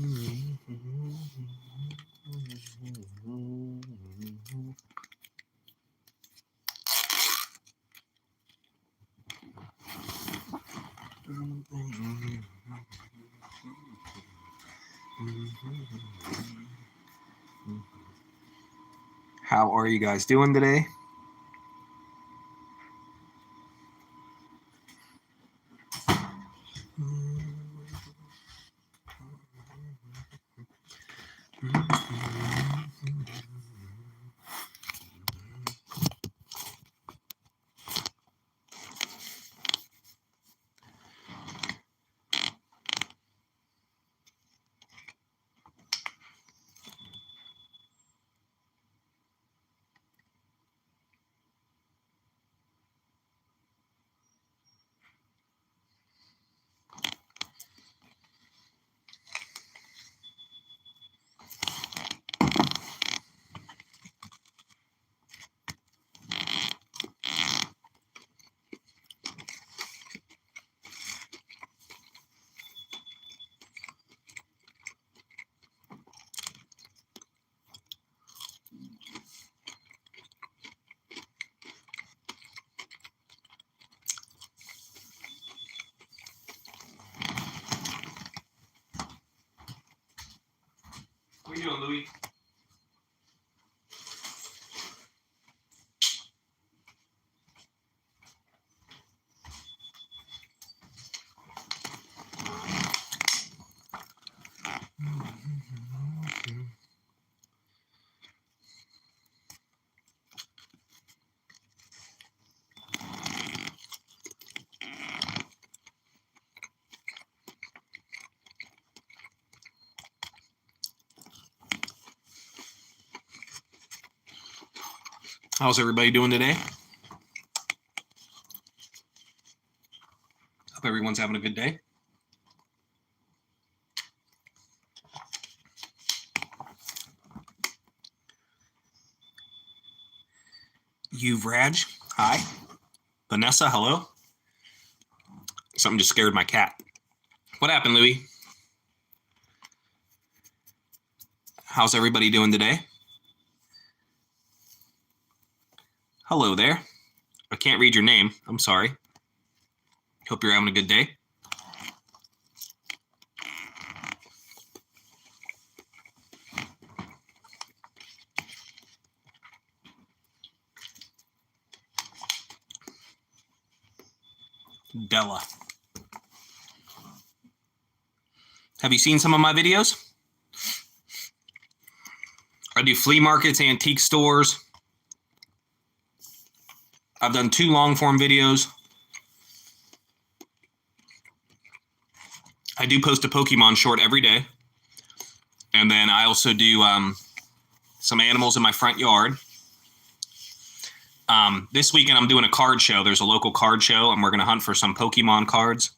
How are you guys doing today? What are you doing, Louie? How's everybody doing today? Hope everyone's having a good day. Yuvraj, hi. Vanessa, hello. Something just scared my cat. What happened, Louie? How's everybody doing today? Hello there. I can't read your name. I'm sorry. Hope you're having a good day. Della. Have you seen some of my videos? I do flea markets, antique stores. I've done 2 long form videos. I do post a Pokemon short every day. And then I also do some animals in my front yard. This weekend I'm doing a card show. There's a local card show, and we're going to hunt for some Pokemon cards.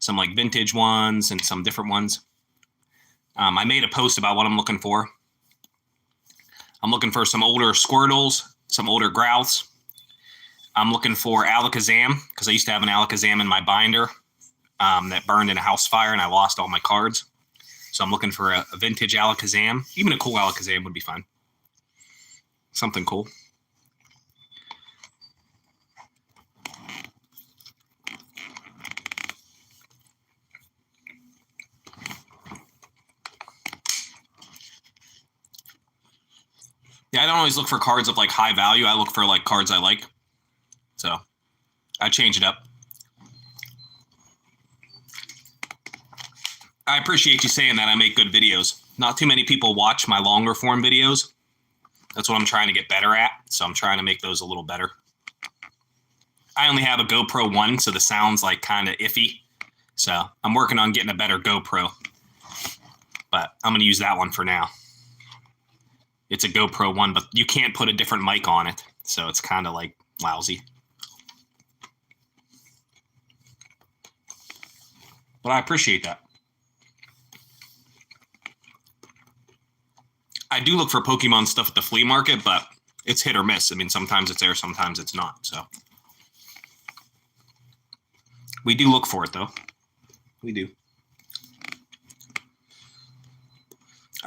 Some like vintage ones and some different ones. I made a post about what I'm looking for. I'm looking for some older Squirtles, some older Grouths. I'm looking for Alakazam, because I used to have an Alakazam in my binder that burned in a house fire, and I lost all my cards. So I'm looking for a vintage Alakazam. Even a cool Alakazam would be fine. Something cool. Yeah, I don't always look for cards of like high value. I look for like cards I like. So I change it up. I appreciate you saying that. I make good videos. Not too many people watch my longer form videos. That's what I'm trying to get better at. So I'm trying to make those a little better. I only have a GoPro 1, so the sound's like kind of iffy. So I'm working on getting a better GoPro. But I'm going to use that one for now. It's a GoPro 1, but you can't put a different mic on it. So it's kind of like lousy. But I appreciate that. I do look for Pokemon stuff at the flea market, but it's hit or miss. I mean, sometimes it's there, sometimes it's not. So we do look for it, though. We do.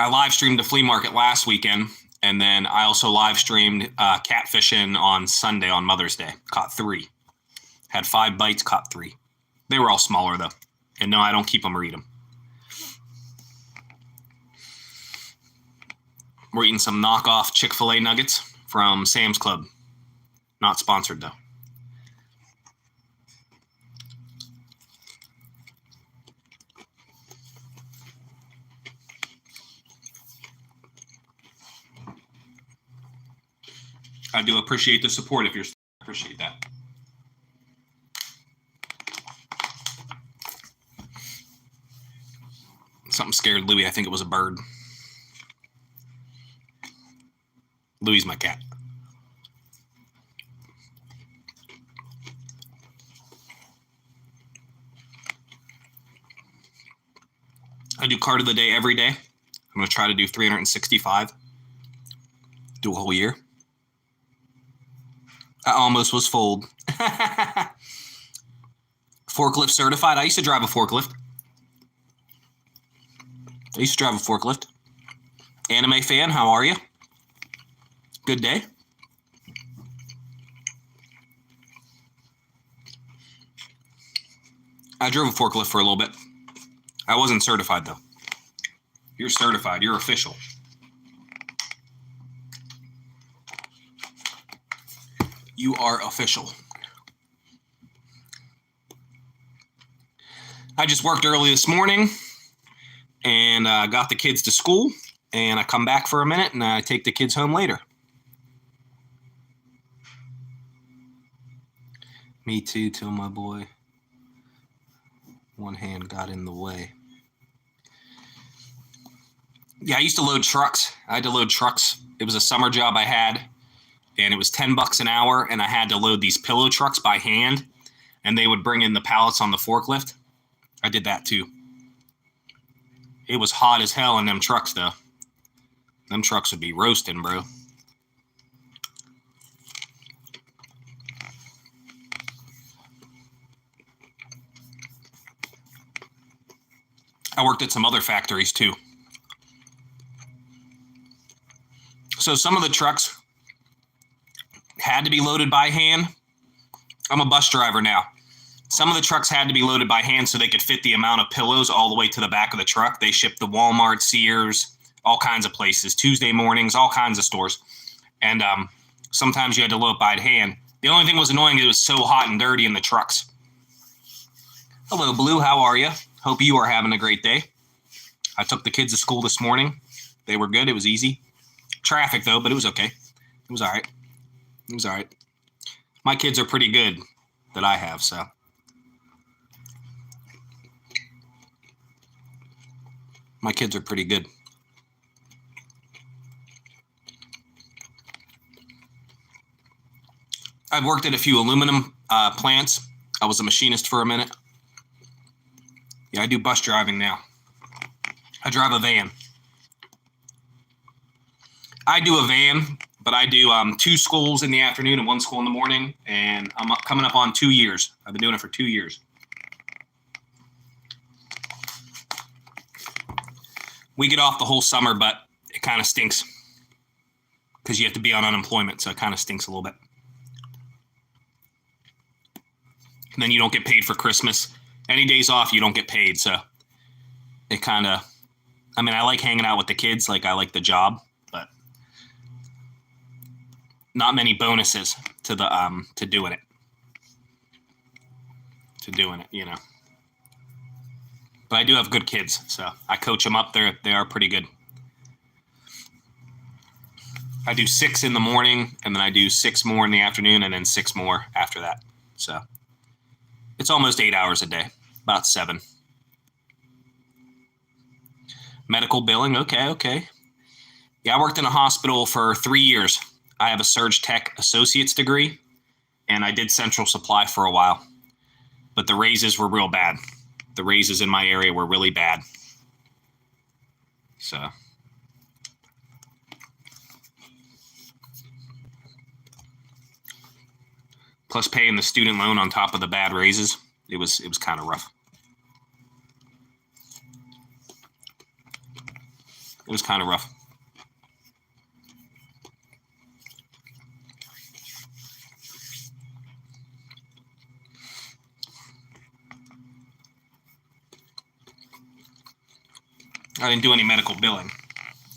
I live streamed the flea market last weekend, and then I also live streamed catfishing on Sunday on Mother's Day. Caught 3. Had 5 bites, caught 3. They were all smaller though. And no, I don't keep them or eat them. We're eating some knockoff Chick-fil-A nuggets from Sam's Club. Not sponsored though. I do appreciate the support if you're appreciate that. Something scared Louie. I think it was a bird. Louie's my cat. I do card of the day every day. I'm going to try to do 365. Do a whole year. I almost was fooled. Forklift certified. I used to drive a forklift. Anime fan, how are you? Good day. I drove a forklift for a little bit. I wasn't certified though. You're certified. You're official. You are official. I just worked early this morning and got the kids to school, and I come back for a minute and I take the kids home later. Me too, till my boy. One hand got in the way. Yeah, I used to load trucks. I had to load trucks. It was a summer job I had. And it was $10 an hour, and I had to load these pillow trucks by hand, and they would bring in the pallets on the forklift. I did that too. It was hot as hell in them trucks, though. Them trucks would be roasting, bro. I worked at some other factories too. So some of the trucks had to be loaded by hand. I'm a bus driver now. Some of the trucks had to be loaded by hand so they could fit the amount of pillows all the way to the back of the truck. They shipped to Walmart, Sears, all kinds of places, Tuesday mornings, all kinds of stores. And sometimes you had to load by hand. The only thing was annoying, it was so hot and dirty in the trucks. Hello, Blue. How are you? Hope you are having a great day. I took the kids to school this morning. They were good. It was easy. Traffic, though, but it was okay. It was all right. It was all right. My kids are pretty good that I have, so. My kids are pretty good. I've worked at a few aluminum plants. I was a machinist for a minute. Yeah, I do bus driving now. I drive a van. I do a van, but I do 2 schools in the afternoon and 1 school in the morning, and I'm coming up on 2 years. I've been doing it for 2 years. We get off the whole summer, but it kind of stinks because you have to be on unemployment, so it kind of stinks a little bit. And then you don't get paid for Christmas. Any days off, you don't get paid, so it kind of, I mean, I like hanging out with the kids, like I like the job, but not many bonuses to the to doing it, you know. But I do have good kids, so I coach them up. They are pretty good. I do 6 in the morning, and then I do 6 more in the afternoon, and then 6 more after that. So it's almost 8 hours a day, about 7. Medical billing, okay. Yeah, I worked in a hospital for 3 years. I have a Surge Tech Associate's degree, and I did Central Supply for a while. But the raises were real bad. The raises in my area were really bad. So. Plus paying the student loan on top of the bad raises, it was kind of rough. It was kind of rough. I didn't do any medical billing.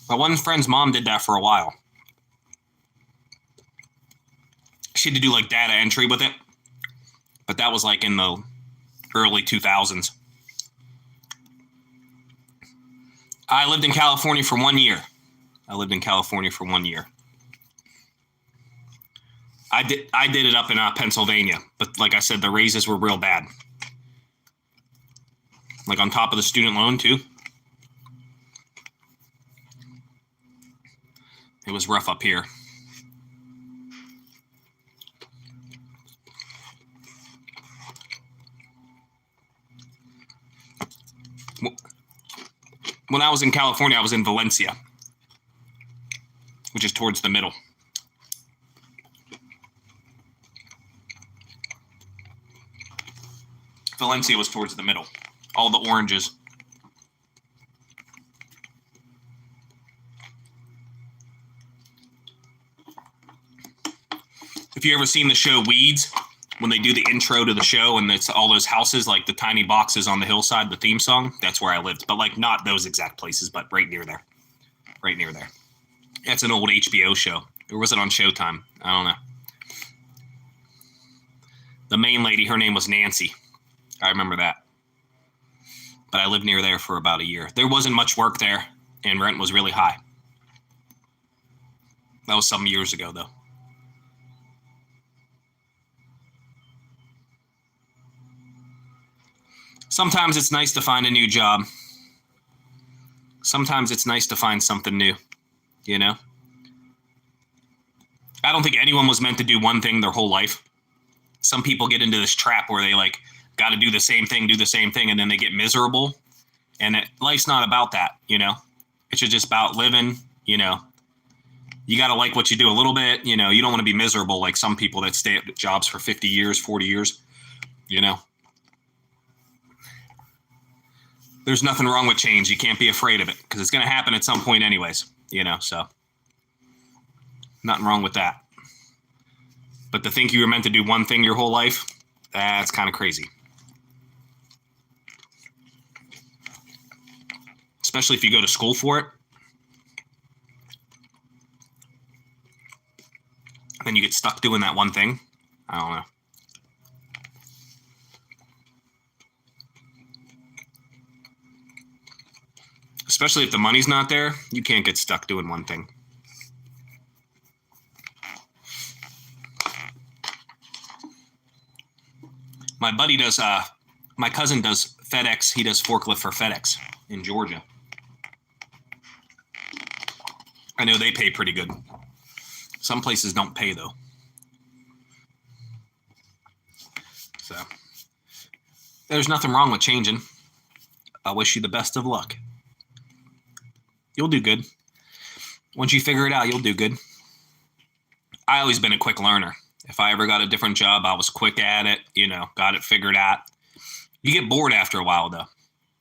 My one friend's mom did that for a while. She had to do like data entry with it, but that was like in the early 2000s. I lived in California for 1 year. I did it up in Pennsylvania, but like I said, the raises were real bad. Like on top of the student loan too. It was rough up here. When I was in California, I was in Valencia, which is towards the middle. Valencia was towards the middle. All the oranges. If you ever seen the show Weeds, when they do the intro to the show and it's all those houses, like the tiny boxes on the hillside, the theme song, that's where I lived. But like not those exact places, but right near there. Right near there. That's an old HBO show. Or was it on Showtime? I don't know. The main lady, her name was Nancy. I remember that. But I lived near there for about a year. There wasn't much work there, and rent was really high. That was some years ago, though. Sometimes it's nice to find a new job. Sometimes it's nice to find something new, you know? I don't think anyone was meant to do one thing their whole life. Some people get into this trap where they like got to do the same thing, and then they get miserable. And life's not about that, you know? It's just about living, you know? You got to like what you do a little bit, you know? You don't want to be miserable like some people that stay at jobs for 50 years, 40 years, you know? There's nothing wrong with change. You can't be afraid of it because it's going to happen at some point anyways, you know, so nothing wrong with that. But to think you were meant to do one thing your whole life, that's kind of crazy. Especially if you go to school for it. Then you get stuck doing that one thing. I don't know. Especially if the money's not there, you can't get stuck doing one thing. My buddy does, my cousin does FedEx. He does forklift for FedEx in Georgia. I know they pay pretty good. Some places don't pay, though. So, there's nothing wrong with changing. I wish you the best of luck. You'll do good. Once you figure it out, you'll do good. I always been a quick learner. If I ever got a different job, I was quick at it, you know, got it figured out. You get bored after a while, though.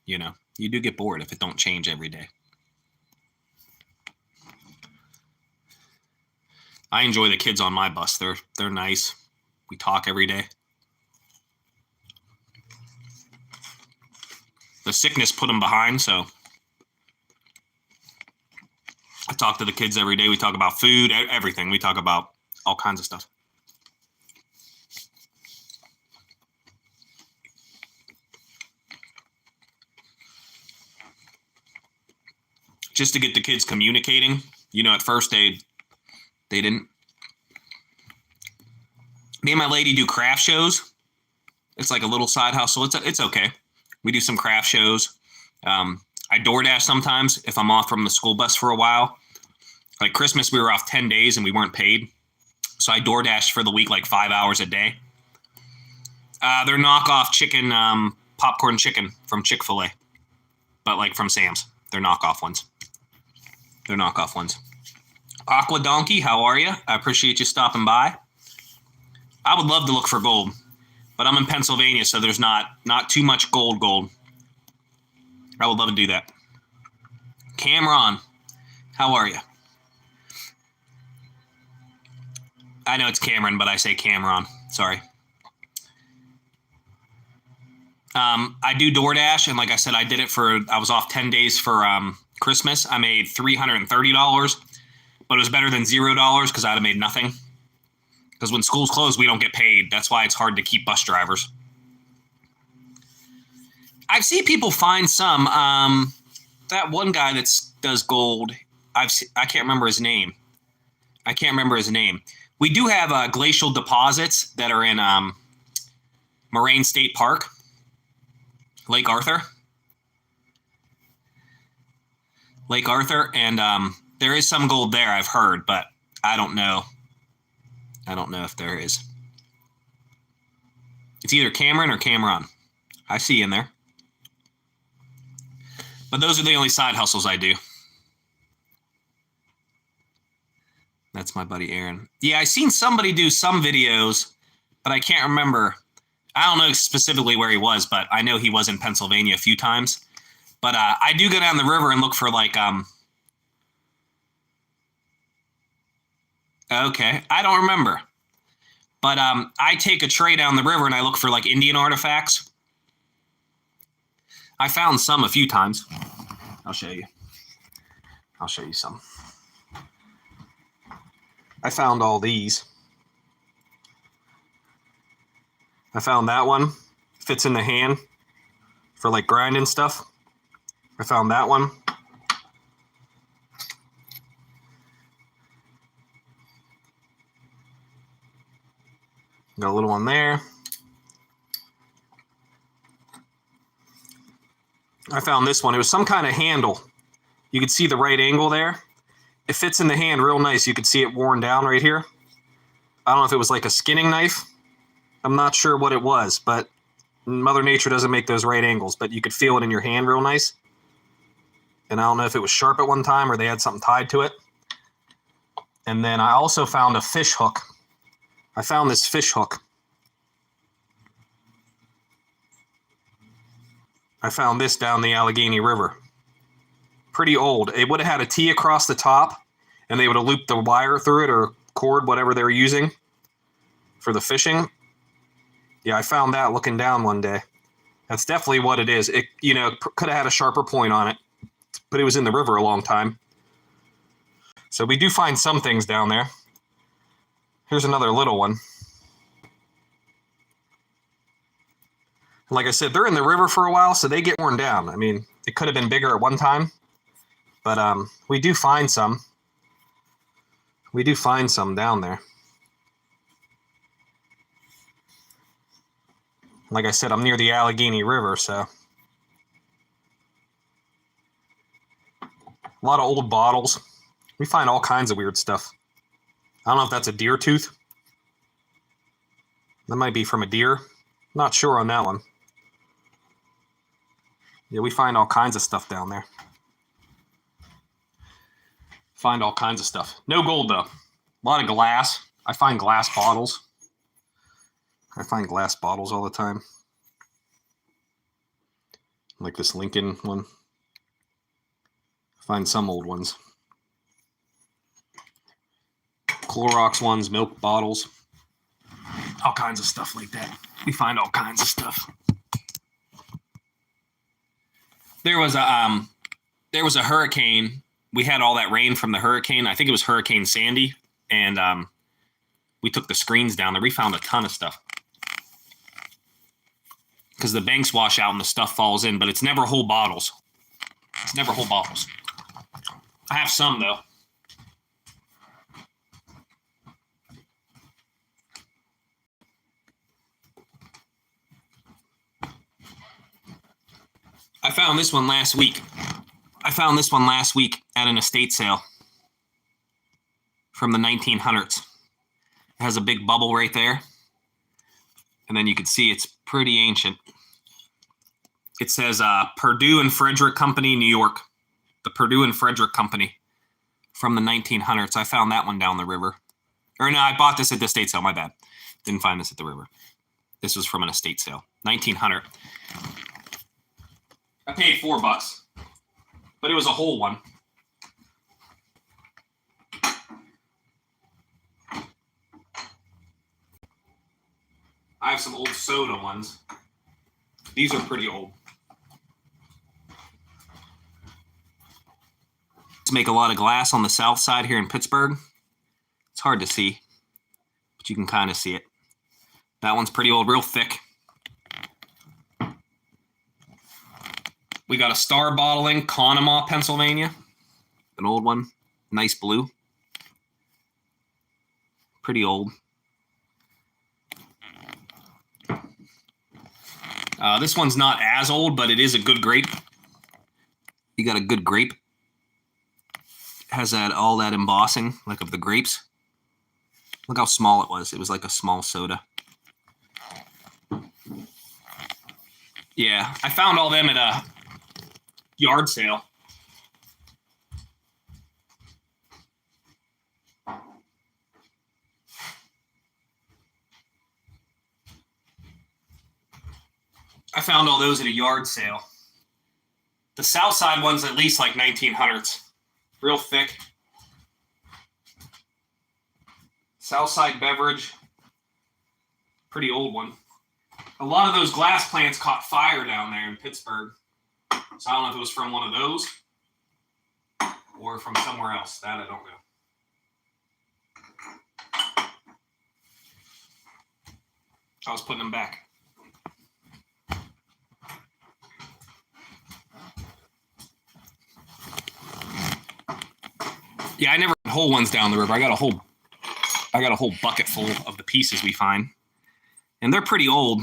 You know, you do get bored if it don't change every day. I enjoy the kids on my bus. They're nice. We talk every day. The sickness put them behind, so I talk to the kids every day. We talk about food, everything. We talk about all kinds of stuff. Just to get the kids communicating. You know, at first they didn't. Me and my lady do craft shows. It's like a little side hustle. It's okay. We do some craft shows. I DoorDash sometimes if I'm off from the school bus for a while. Like Christmas, we were off 10 days and we weren't paid. So I DoorDashed for the week like 5 hours a day. They're knockoff chicken, popcorn chicken from Chick-fil-A. But like from Sam's. They're knockoff ones. Aqua Donkey, how are you? I appreciate you stopping by. I would love to look for gold. But I'm in Pennsylvania, so there's not too much gold. I would love to do that. Cameron, How are you? I know it's Cameron, but I say Cameron. Sorry. I do DoorDash, and like I said, I was off 10 days for Christmas. I made $330, but it was better than $0 because I'd have made nothing. Because when schools close, we don't get paid. That's why it's hard to keep bus drivers. I've seen people find some. That one guy that does gold, I can't remember his name. We do have glacial deposits that are in Moraine State Park, Lake Arthur, and there is some gold there, I've heard, but I don't know. I don't know if there is. It's either Cameron or Cameron. I see you in there. But those are the only side hustles I do. That's my buddy Aaron. Yeah, I seen somebody do some videos, but I can't remember. I don't know specifically where he was, but I know he was in Pennsylvania a few times. But I do go down the river and look for like okay, I don't remember. But I take a tray down the river and I look for like Indian artifacts. I found some a few times. I'll show you. I'll show you some. I found all these. I found that one. Fits in the hand for like grinding stuff. I found that one. Got a little one there. I found this one. It was some kind of handle. You could see the right angle there. It fits in the hand real nice. You could see it worn down right here. I don't know if it was like a skinning knife. I'm not sure what it was, but Mother Nature doesn't make those right angles, but you could feel it in your hand real nice. And I don't know if it was sharp at one time or they had something tied to it. And then I also found a fish hook. I found this fish hook. I found this down the Allegheny River. Pretty old. It would have had a T across the top, and they would have looped the wire through it or cord, whatever they were using for the fishing. Yeah, I found that looking down one day. That's definitely what it is. It, could have had a sharper point on it, but it was in the river a long time. So we do find some things down there. Here's another little one. Like I said, they're in the river for a while, so they get worn down. I mean, it could have been bigger at one time, but we do find some. We do find some down there. Like I said, I'm near the Allegheny River, so. A lot of old bottles. We find all kinds of weird stuff. I don't know if that's a deer tooth. That might be from a deer. Not sure on that one. Yeah, we find all kinds of stuff down there. Find all kinds of stuff. No gold, though. A lot of glass. I find glass bottles. I find glass bottles all the time. Like this Lincoln one. I find some old ones. Clorox ones, milk bottles. All kinds of stuff like that. We find all kinds of stuff. There was a hurricane. We had all that rain from the hurricane. I think it was Hurricane Sandy, and we took the screens down there. We found a ton of stuff because the banks wash out and the stuff falls in, but it's never whole bottles. It's never whole bottles. I have some though. I found this one last week. At an estate sale from the 1900s. It has a big bubble right there. And then you can see it's pretty ancient. It says Purdue and Frederick Company, New York. The Purdue and Frederick Company from the 1900s. I found that one down the river. Or no, I bought this at the estate sale. My bad. Didn't find this at the river. This was from an estate sale. 1900. I paid $4, but it was a whole one. have some old soda ones. These are pretty old. Make a lot of glass on the south side here in Pittsburgh. It's hard to see, but you can kind of see it. That one's pretty old, real thick. We got a Star Bottling, Conemaugh, Pennsylvania. An old one. Nice blue. Pretty old. This one's not as old, but it is a good grape. You got a good grape. Has all that embossing, like of the grapes. Look how small it was. It was like a small soda. Yeah, I found all them at a yard sale. I found all those at a yard sale. The south side one's at least like 1900s. Real thick. Southside Beverage. Pretty old one. A lot of those glass plants caught fire down there in Pittsburgh. So I don't know if it was from one of those or from somewhere else. That I don't know. I was putting them back. Yeah, I never whole ones down the river. I got a whole bucket full of the pieces we find. And they're pretty old.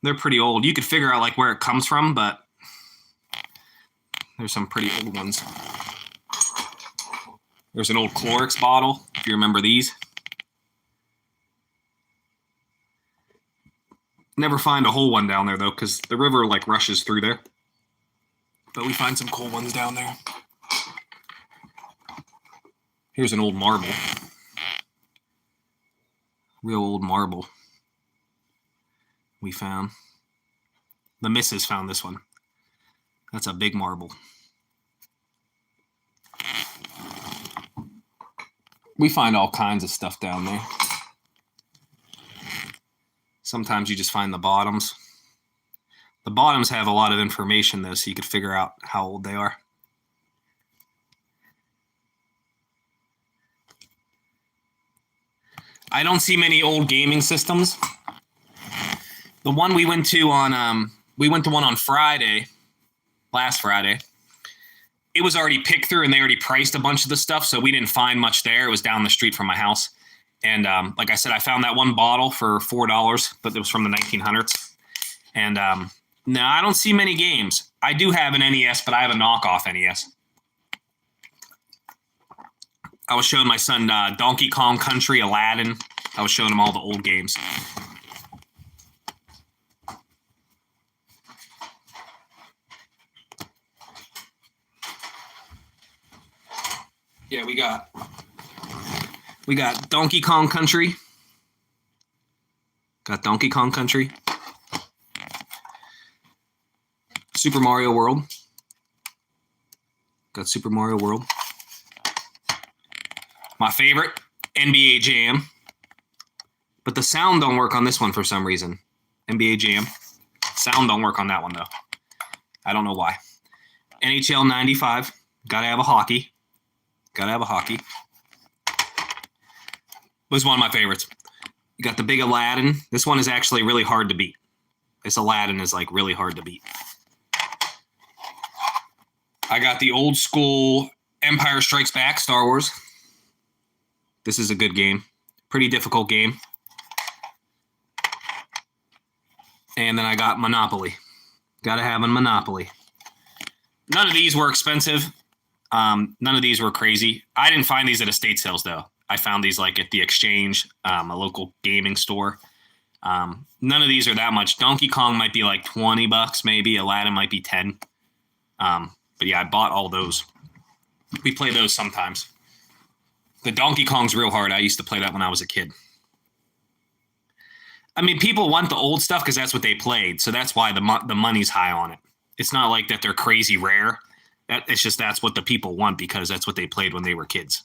They're pretty old. You could figure out like where it comes from, but there's some pretty old ones. There's an old Clorox bottle, if you remember these. Never find a whole one down there though, because the river like rushes through there. But we find some cool ones down there. Here's an old marble. Real old marble. We found. The missus found this one. That's a big marble. We find all kinds of stuff down there. Sometimes you just find the bottoms. The bottoms have a lot of information though, so you could figure out how old they are. I don't see many old gaming systems. The one we went to one on Friday, last Friday. It was already picked through and they already priced a bunch of the stuff, so we didn't find much there. It was down the street from my house. And like I said, I found that one bottle for $4, but it was from the 1900s. And no, I don't see many games. I do have an NES, but I have a knockoff NES. I was showing my son Donkey Kong Country, Aladdin. I was showing him all the old games. Yeah, we got Donkey Kong Country. Got Donkey Kong Country. Super Mario World. Got Super Mario World. My favorite, NBA Jam. But the sound don't work on this one for some reason. NBA Jam. Sound don't work on that one, though. I don't know why. NHL 95. Gotta have a hockey. Gotta have a hockey. Was one of my favorites. You got the big Aladdin. This one is actually really hard to beat. This Aladdin is like really hard to beat. I got the old school Empire Strikes Back, Star Wars. This is a good game. Pretty difficult game. And then I got Monopoly. Gotta have a Monopoly. None of these were expensive. None of these were crazy. I didn't find these at estate sales, though. I found these like at the Exchange, a local gaming store. None of these are that much. Donkey Kong might be like $20 maybe. Aladdin might be 10. But yeah, I bought all those. We play those sometimes. The Donkey Kong's real hard. I used to play that when I was a kid. I mean, people want the old stuff because that's what they played. So that's why the money's high on it. It's not like that they're crazy rare. It's just that's what the people want because that's what they played when they were kids.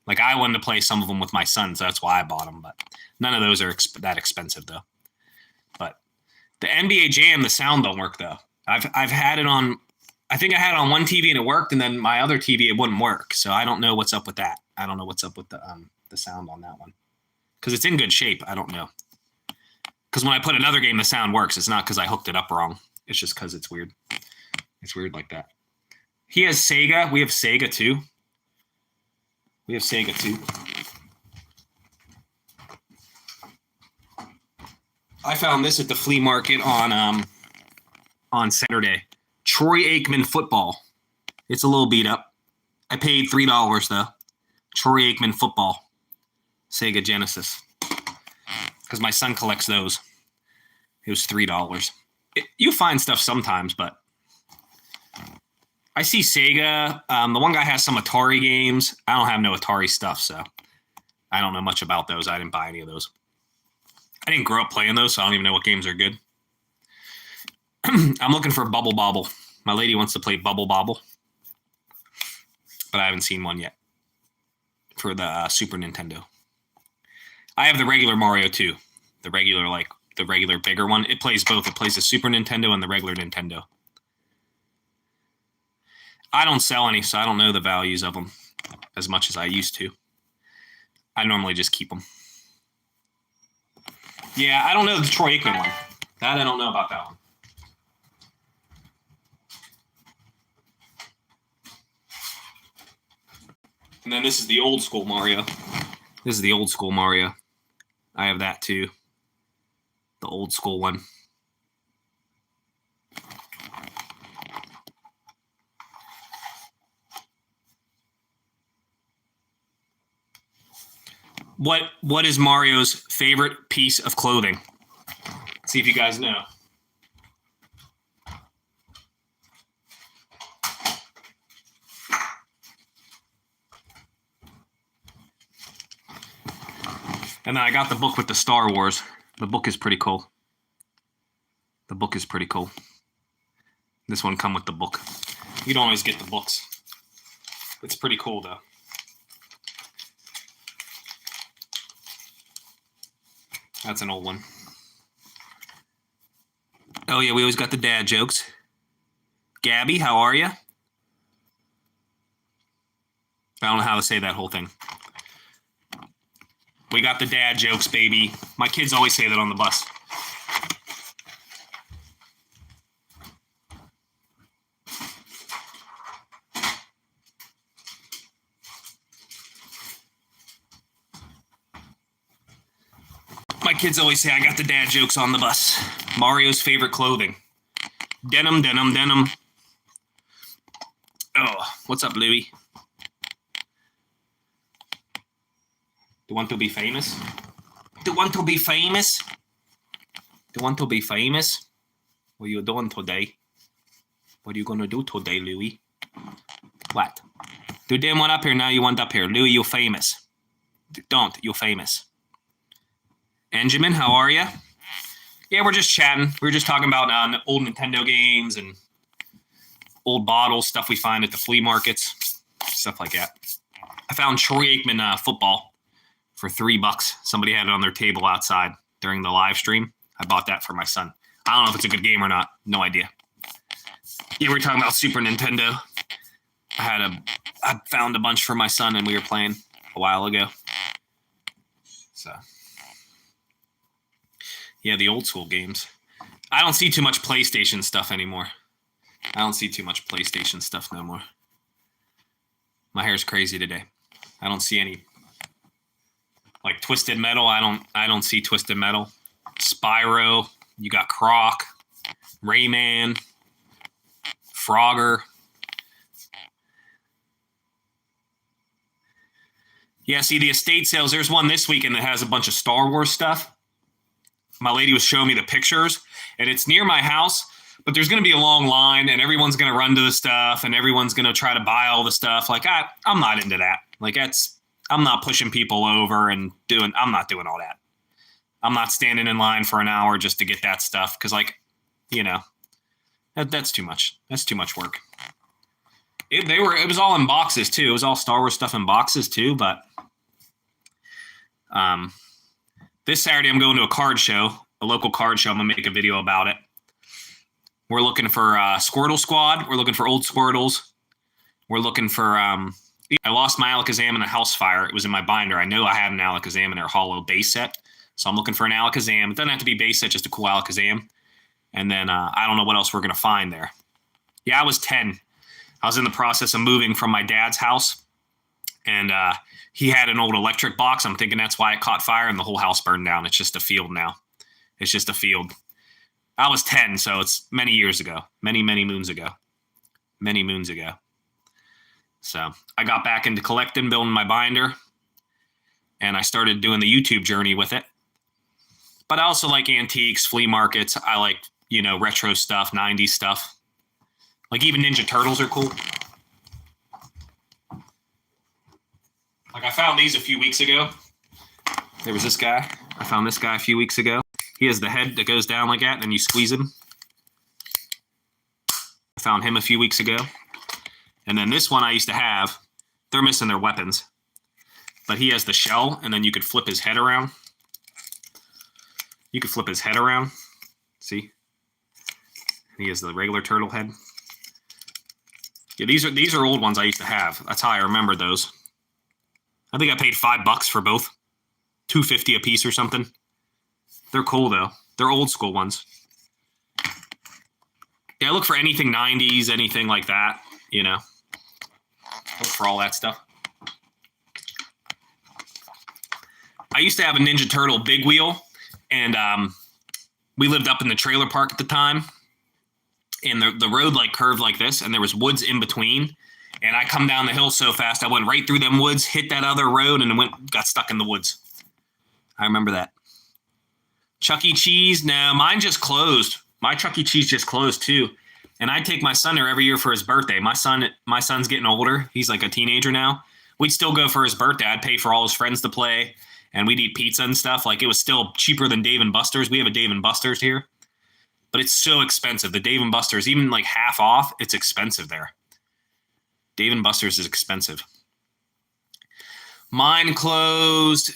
Like I wanted to play some of them with my son, so that's why I bought them. But none of those are that expensive though. But the NBA Jam, the sound don't work though. I've had it on. I think I had it on one TV and it worked, and then my other TV it wouldn't work. So I don't know what's up with that. I don't know what's up with the sound on that one because it's in good shape. I don't know. Because when I put another game, the sound works. It's not because I hooked it up wrong. It's just because it's weird. It's weird like that. He has Sega. We have Sega too. I found this at the flea market on Saturday. Troy Aikman football. It's a little beat up. I paid $3 though. Troy Aikman football. Sega Genesis. Because my son collects those. It was $3. You find stuff sometimes, but I see Sega. The one guy has some Atari games. I don't have no Atari stuff, so I don't know much about those. I didn't buy any of those. I didn't grow up playing those, so I don't even know what games are good. I'm looking for Bubble Bobble. My lady wants to play Bubble Bobble, but I haven't seen one yet for the Super Nintendo. I have the regular Mario too. The regular bigger one. It plays both. It plays the Super Nintendo and the regular Nintendo. I don't sell any, so I don't know the values of them as much as I used to. I normally just keep them. Yeah, I don't know the Troy Aikman one. That I don't know about that one. And then this is the old school Mario. This is the old school Mario. I have that too. The old school one. What is Mario's favorite piece of clothing? Let's see if you guys know. And then I got the book with the Star Wars. The book is pretty cool. This one come with the book. You don't always get the books. It's pretty cool though. That's an old one. Oh yeah, we always got the dad jokes. Gabby, how are you? I don't know how to say that whole thing. We got the dad jokes, baby. My kids always say that on the bus. My kids always say I got the dad jokes on the bus. Mario's favorite clothing. Denim, denim, denim. Oh, what's up, Louie? Do you want to be famous? Do you want to be famous? Do you want to be famous? What are you doing today? What are you gonna do today, Louie? What? You didn't want up here, now you want up here. Louie, you're famous. Don't, you're famous. Benjamin, how are you? Yeah, we're just chatting. We were just talking about old Nintendo games and old bottles, stuff we find at the flea markets, stuff like that. I found Troy Aikman football for $3. Somebody had it on their table outside during the live stream. I bought that for my son. I don't know if it's a good game or not. No idea. Yeah, we were talking about Super Nintendo. I found a bunch for my son and we were playing a while ago. So, yeah, the old school games. I don't see too much PlayStation stuff anymore. I don't see too much PlayStation stuff no more. My hair's crazy today. I don't see any. Like Twisted Metal, I don't see Twisted Metal. Spyro, you got Croc, Rayman, Frogger. Yeah, see the estate sales. There's one this weekend that has a bunch of Star Wars stuff. My lady was showing me the pictures, and it's near my house, but there's going to be a long line, and everyone's going to run to the stuff, and everyone's going to try to buy all the stuff. Like, I'm not into that. Like, I'm not pushing people over and I'm not doing all that. I'm not standing in line for an hour just to get that stuff, because, like, you know, that's too much. That's too much work. It was all in boxes too. It was all Star Wars stuff in boxes too. But this Saturday I'm going to a card show, a local card show. I'm gonna make a video about it. We're looking for Squirtle Squad. We're looking for old Squirtles. We're looking for. I lost my Alakazam in a house fire. It was in my binder. I know I had an Alakazam in their hollow base set, so I'm looking for an Alakazam. It doesn't have to be base set, just a cool Alakazam. And then I don't know what else we're gonna find there. Yeah, I was 10. I was in the process of moving from my dad's house, and he had an old electric box. I'm thinking that's why it caught fire and the whole house burned down. It's just a field now. It's just a field. I was 10, so it's many years ago, many moons ago. So I got back into collecting, building my binder, and I started doing the YouTube journey with it. But I also like antiques, flea markets. I like, retro stuff, 90s stuff. Like even Ninja Turtles are cool. Like I found these a few weeks ago. There was this guy. I found this guy a few weeks ago. He has the head that goes down like that, and then you squeeze him. I found him a few weeks ago. And then this one I used to have. They're missing their weapons. But he has the shell, and then you could flip his head around. You could flip his head around. See? He has the regular turtle head. Yeah, these are old ones I used to have. That's how I remember those. I think I paid $5 for both. $2.50 a piece or something. They're cool though. They're old school ones. Yeah, I look for anything 90s, anything like that, Look for all that stuff. I used to have a Ninja Turtle big wheel, and we lived up in the trailer park at the time. And the road curved like this, and there was woods in between. And I come down the hill so fast, I went right through them woods, hit that other road, and got stuck in the woods. I remember that. Chuck E. Cheese, no, mine just closed. My Chuck E. Cheese just closed too. And I take my son there every year for his birthday. My son's getting older. He's like a teenager now. We'd still go for his birthday. I'd pay for all his friends to play, and we'd eat pizza and stuff. Like it was still cheaper than Dave & Buster's. We have a Dave & Buster's here, but it's so expensive. The Dave & Buster's, even like half off, it's expensive there. Dave & Buster's is expensive. Mine closed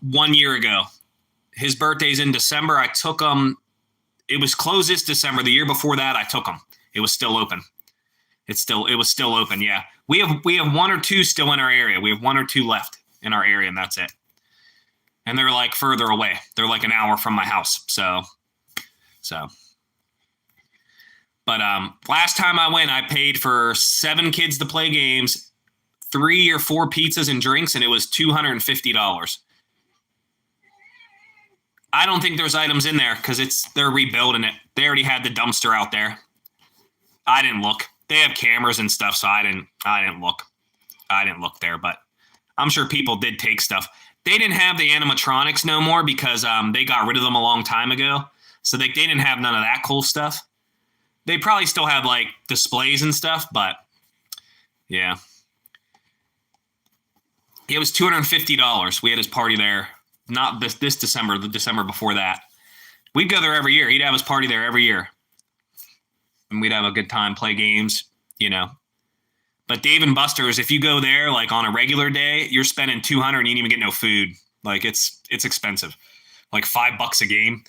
1 year ago. His birthday's in December. I took him. It was closed this December. The year before that, I took him. It was still open. It was still open. Yeah, we have one or two still in our area. We have one or two left in our area, and that's it. And they're like further away. They're like an hour from my house. So. But last time I went, I paid for 7 kids to play games, 3 or 4 pizzas and drinks, and it was $250. I don't think there's items in there because they're rebuilding it. They already had the dumpster out there. I didn't look. They have cameras and stuff, so I didn't look. I didn't look there, but I'm sure people did take stuff. They didn't have the animatronics no more because they got rid of them a long time ago. So they didn't have none of that cool stuff. They probably still have like displays and stuff, but yeah. It was $250. We had his party there. Not this December, the December before that. We'd go there every year. He'd have his party there every year. And we'd have a good time, play games, But Dave & Buster's, if you go there like on a regular day, you're spending $200 and you don't even get no food. Like it's expensive. Like $5 a game.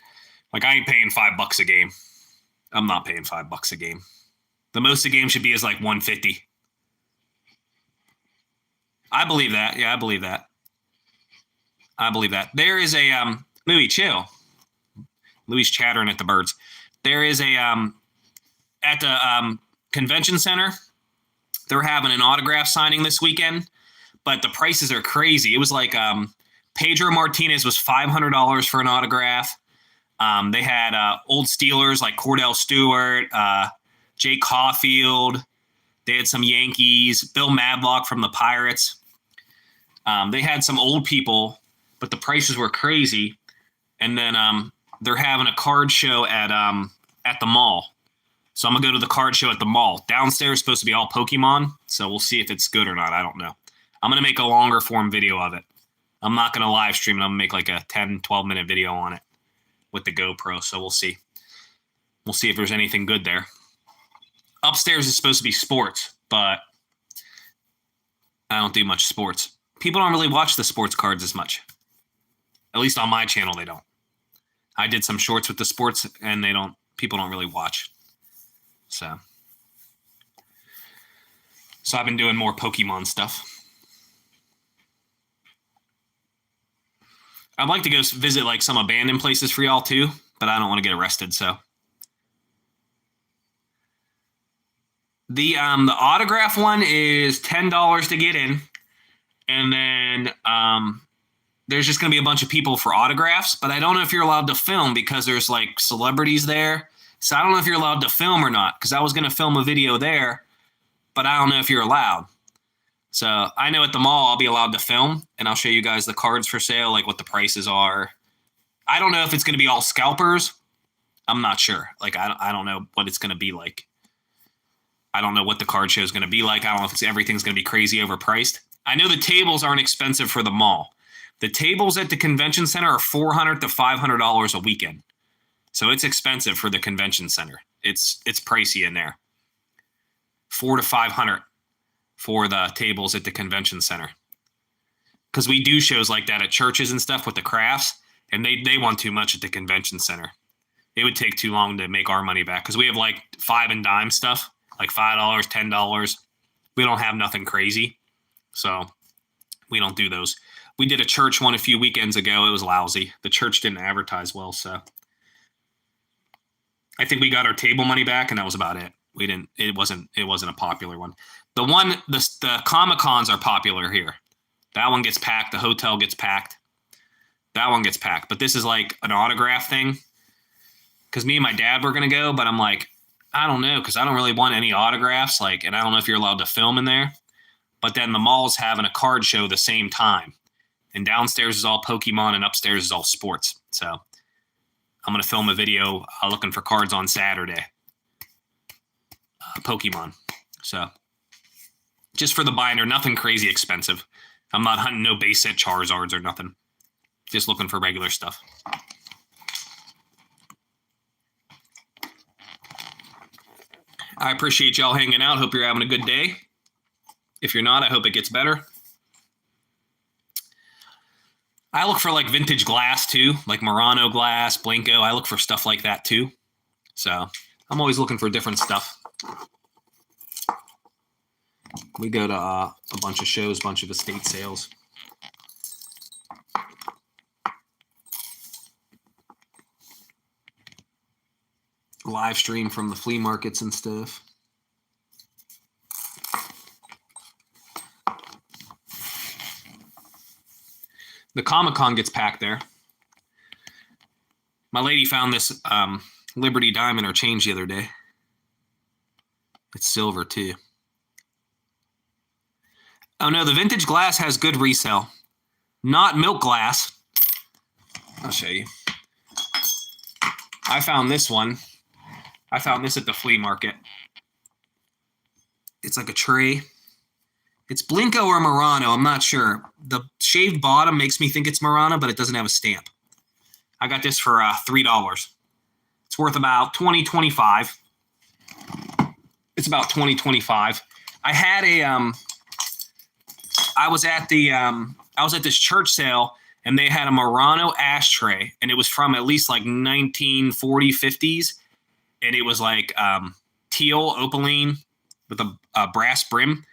Like I ain't paying $5 a game. I'm not paying $5 a game. The most a game should be is like $150. I believe that. Yeah, I believe that. There is a Louis, chill. Louis chattering at the birds. There is a at the convention center. They're having an autograph signing this weekend, but the prices are crazy. It was like Pedro Martinez was $500 for an autograph. They had old Steelers like Cordell Stewart, Jake Caulfield. They had some Yankees, Bill Madlock from the Pirates. They had some old people, but the prices were crazy. And then they're having a card show at the mall. So I'm going to go to the card show at the mall. Downstairs is supposed to be all Pokemon, so we'll see if it's good or not. I don't know. I'm going to make a longer form video of it. I'm not going to live stream it. I'm going to make like a 10, 12-minute video on it with the GoPro, so we'll see. We'll see if there's anything good there. Upstairs is supposed to be sports. but I don't do much sports. People don't really watch the sports cards as much. At least on my channel, they don't. I did some shorts with the sports, and people don't really watch. So I've been doing more Pokemon stuff. I'd like to go visit like some abandoned places for y'all too, but I don't want to get arrested, so. The autograph one is $10 to get in, and then there's just going to be a bunch of people for autographs, but I don't know if you're allowed to film because there's like celebrities there. So I don't know if you're allowed to film or not, because I was going to film a video there, but I don't know if you're allowed. So I know at the mall I'll be allowed to film, and I'll show you guys the cards for sale, like what the prices are. I don't know if it's going to be all scalpers. I'm not sure. Like I don't know what it's going to be like. I don't know what the card show is going to be like. I don't know if everything's going to be crazy overpriced. I know the tables aren't expensive for the mall. The tables at the convention center are $400 to $500 a weekend. So it's expensive for the convention center. It's pricey in there. $400 to $500 for the tables at the convention center. Because we do shows like that at churches and stuff with the crafts, and they want too much at the convention center. It would take too long to make our money back because we have like 5 and dime stuff, like $5, $10. We don't have nothing crazy, so we don't do those. We did a church one a few weekends ago. It was lousy. The church didn't advertise well, so I think we got our table money back, and that was about it. We didn't. It wasn't a popular one. The Comic-Cons are popular here. That one gets packed. The hotel gets packed. That one gets packed. But this is like an autograph thing. Because me and my dad were going to go, but I'm like, I don't know, because I don't really want any autographs. Like, and I don't know if you're allowed to film in there. But then the mall's having a card show the same time. And downstairs is all Pokemon and upstairs is all sports. So I'm going to film a video looking for cards on Saturday. Pokemon. So just for the binder, nothing crazy expensive. I'm not hunting no base set Charizards or nothing. Just looking for regular stuff. I appreciate y'all hanging out. Hope you're having a good day. If you're not, I hope it gets better. I look for like vintage glass too, like Murano glass, Blinko. I look for stuff like that too. So I'm always looking for different stuff. We go to a bunch of shows, bunch of estate sales. Live stream from the flea markets and stuff. The Comic-Con gets packed there. My lady found this Liberty Diamond or change the other day. It's silver too. Oh no, the vintage glass has good resale. Not milk glass. I'll show you. I found this one. I found this at the flea market. It's like a tray. It's Blinko or Murano, I'm not sure. The shaved bottom makes me think it's Murano, but it doesn't have a stamp. I got this for $3. It's worth about $20, $25. It's about $20, $25. I had a I was at this church sale, and they had a Murano ashtray, and it was from at least like 1940s, 50s, and it was like teal opaline with a brass brim.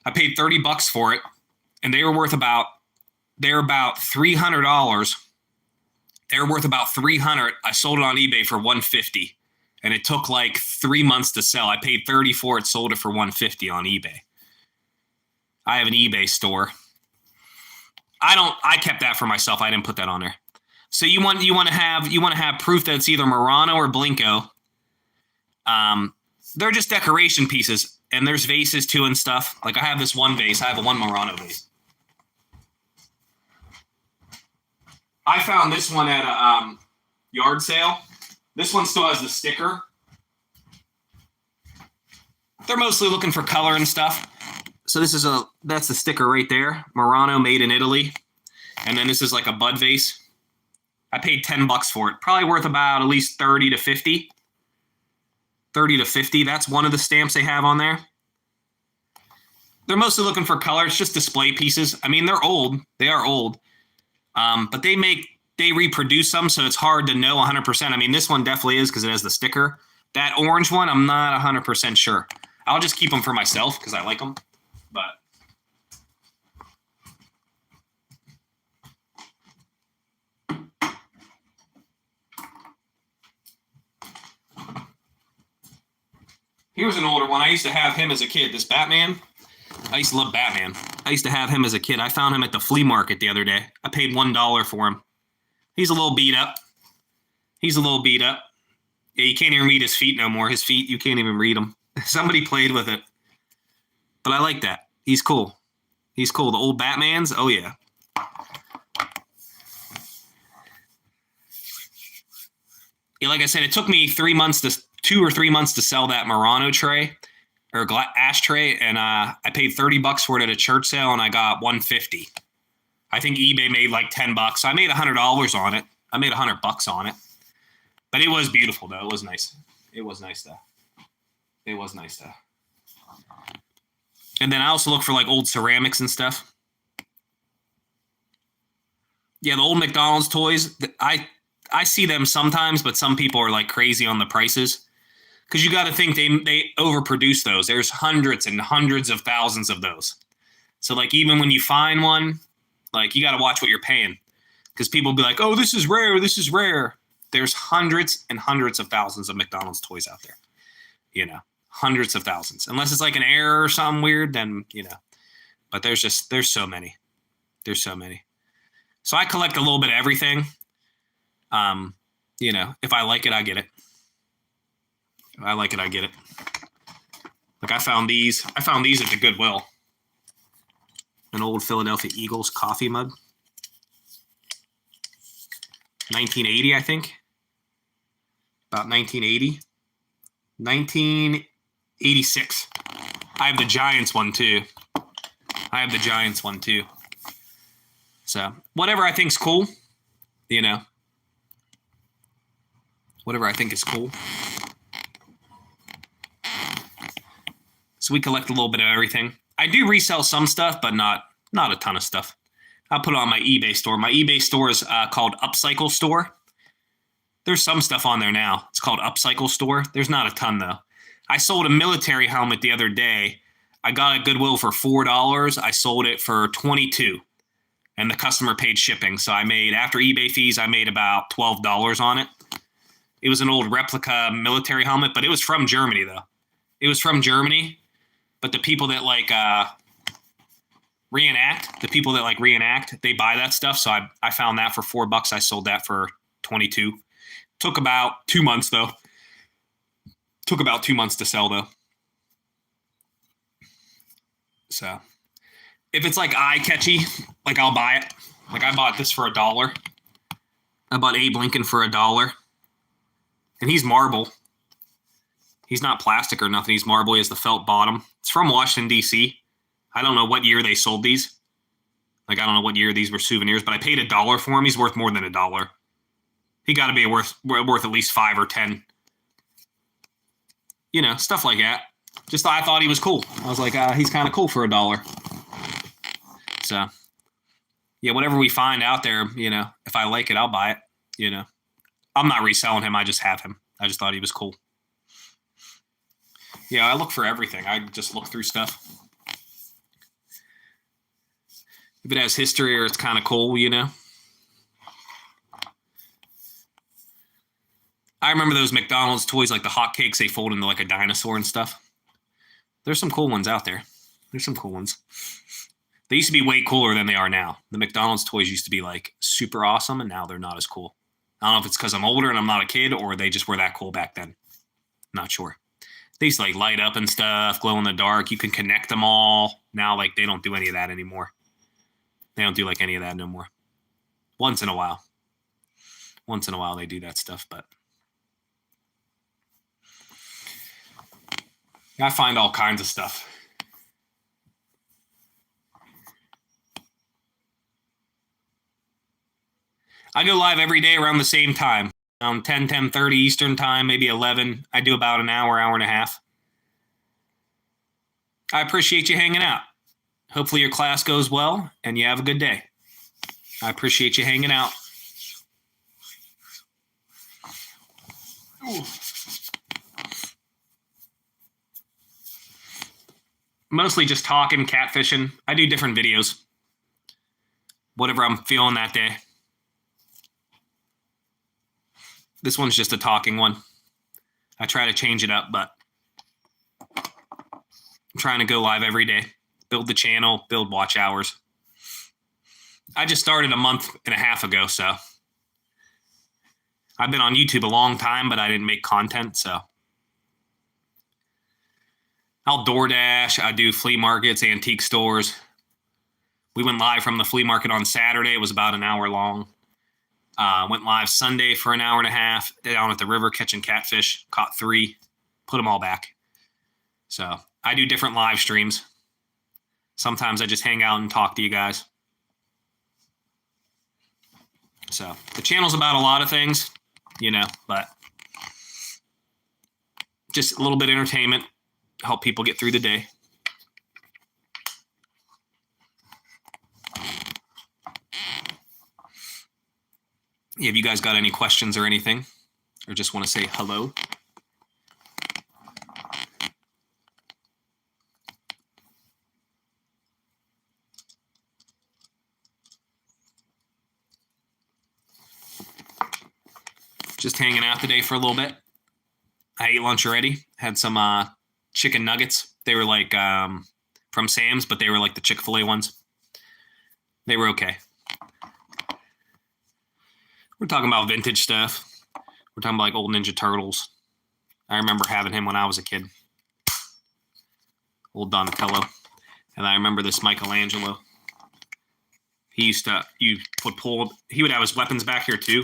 I paid $30 for it, and they were about $300. They were worth about $300. I sold it on eBay for $150, and it took like 3 months to sell. I paid $30 for it, sold it for $150 on eBay. I have an eBay store. I kept that for myself. I didn't put that on there. So you want to have proof that it's either Murano or Blinko. They're just decoration pieces, and there's vases too and stuff. Like I have this one vase. I have a one Murano vase. I found this one at a yard sale. This one still has the sticker. They're mostly looking for color and stuff. So that's the sticker right there. Murano, made in Italy. And then this is like a bud vase. I paid $10 for it. Probably worth about at least 30 to 50. 30 to 50. That's one of the stamps they have on there. They're mostly looking for color. It's just display pieces. I mean, they're old. They are old. But they reproduce them, so it's hard to know 100%. I mean, this one definitely is because it has the sticker. That orange one, I'm not 100% sure. I'll just keep them for myself because I like them. But here's an older one. I used to have him as a kid. This Batman. I used to love Batman. I used to have him as a kid. I found him at the flea market the other day. I paid $1 for him. He's a little beat up. He's a little beat up. Yeah, you can't even read his feet no more. His feet, you can't even read them. Somebody played with it. But I like that. He's cool. He's cool. The old Batmans, oh yeah. Yeah, like I said, it took me 2 or 3 months to sell that Murano tray or ashtray, and I paid $30 for it at a church sale, and I got $150. I think eBay made like $10. So I made $100 on it. I made $100 on it. But it was beautiful, though. It was nice. It was nice, though. It was nice, though. And then I also look for like old ceramics and stuff. Yeah, the old McDonald's toys. I see them sometimes, but some people are like crazy on the prices. Because you got to think they overproduce those. There's hundreds and hundreds of thousands of those. So like even when you find one, like you got to watch what you're paying. Because people will be like, oh, this is rare. This is rare. There's hundreds and hundreds of thousands of McDonald's toys out there. You know, hundreds of thousands. Unless it's like an error or something weird, then, you know. But there's so many. There's so many. So I collect a little bit of everything. You know, if I like it, I get it. If I like it, I get it. Like I found these at the Goodwill. An old Philadelphia Eagles coffee mug. 1980, I think. About 1980. 1986. I have the Giants one too. So whatever I think's cool, you know. Whatever I think is cool. So we collect a little bit of everything. I do resell some stuff, but not a ton of stuff. I'll put it on my eBay store. My eBay store is called Upcycle Store. There's some stuff on there now. It's called Upcycle Store. There's not a ton, though. I sold a military helmet the other day. I got it at Goodwill for $4. I sold it for $22, and the customer paid shipping. So I made, after eBay fees, I made about $12 on it. It was an old replica military helmet, but it was from Germany, though. It was from Germany, but the people that reenact, they buy that stuff. So I found that for $4. I sold that for $22. Took about 2 months, though. Took about 2 months to sell, though. So if it's like eye-catchy, like I'll buy it. Like I bought this for $1. I bought Abe Lincoln for $1. And he's marble. He's not plastic or nothing. He's marble. He has the felt bottom. It's from Washington, D.C. I don't know what year they sold these. Like, I don't know what year these were souvenirs, but I paid $1 for him. He's worth more than $1. He got to be worth at least 5 or 10. You know, stuff like that. Just I thought he was cool. I was like, he's kind of cool for $1. So, yeah, whatever we find out there, you know, if I like it, I'll buy it, you know. I'm not reselling him. I just have him. I just thought he was cool. Yeah, I look for everything. I just look through stuff. If it has history or it's kind of cool, you know. I remember those McDonald's toys, like the hotcakes, they fold into like a dinosaur and stuff. There's some cool ones out there. There's some cool ones. They used to be way cooler than they are now. The McDonald's toys used to be like super awesome, and now they're not as cool. I don't know if it's because I'm older and I'm not a kid, or they just were that cool back then. Not sure. They used to like light up and stuff, glow in the dark. You can connect them all. Now, like, they don't do any of that anymore. They don't do like any of that no more. Once in a while. Once in a while they do that stuff, but I find all kinds of stuff. I go live every day around the same time. 10:30 Eastern time, maybe 11. I do about an hour and a half. I appreciate you hanging out. Hopefully your class goes well and you have a good day. I appreciate you hanging out. Ooh. Mostly just talking, catfishing. I do different videos. Whatever I'm feeling that day. This one's just a talking one. I try to change it up, but I'm trying to go live every day. Build the channel, build watch hours. I just started a month and a half ago, so I've been on YouTube a long time, but I didn't make content, so I'll DoorDash. I do flea markets, antique stores. We went live from the flea market on Saturday. It was about an hour long. Went live Sunday for an hour and a half down at the river catching catfish. Caught 3, put them all back. So I do different live streams. Sometimes I just hang out and talk to you guys. So the channel's about a lot of things, you know, but just a little bit of entertainment, help people get through the day. Have you guys got any questions or anything? Or just want to say hello? Just hanging out today for a little bit. I ate lunch already. Had some chicken nuggets. They were like from Sam's, but they were like the Chick-fil-A ones. They were okay. We're talking about vintage stuff. We're talking about like old Ninja Turtles. I remember having him when I was a kid. Old Donatello. And I remember this Michelangelo. He would have his weapons back here too.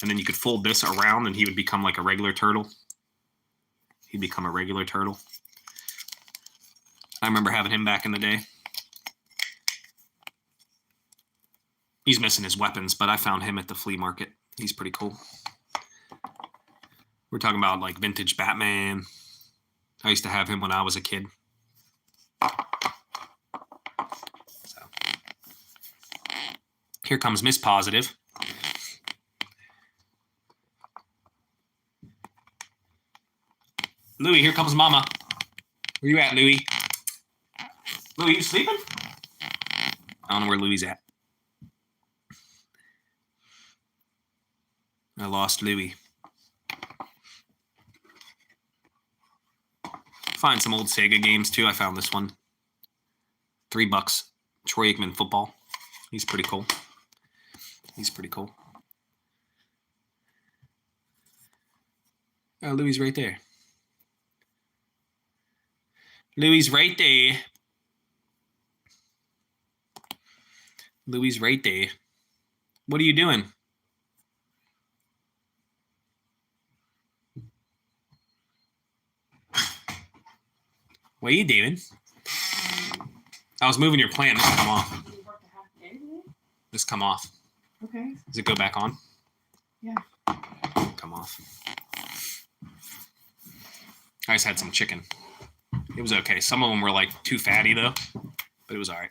And then you could fold this around and he would become like a regular turtle. He'd become a regular turtle. I remember having him back in the day. He's missing his weapons, but I found him at the flea market. He's pretty cool. We're talking about like vintage Batman. I used to have him when I was a kid. So. Here comes Miss Positive. Louie, here comes Mama. Where you at, Louie? Louie, you sleeping? I don't know where Louie's at. I lost Louie. Find some old Sega games too. I found this one. $3. Troy Aikman football. He's pretty cool. He's pretty cool. Oh, Louie's right there. Louie's right there. Louie's right there. What are you doing? What are you doing? I was moving your plant. Just come off. Just come off. Okay. Does it go back on? Yeah. Come off. I just had some chicken. It was okay. Some of them were like too fatty though, but it was all right.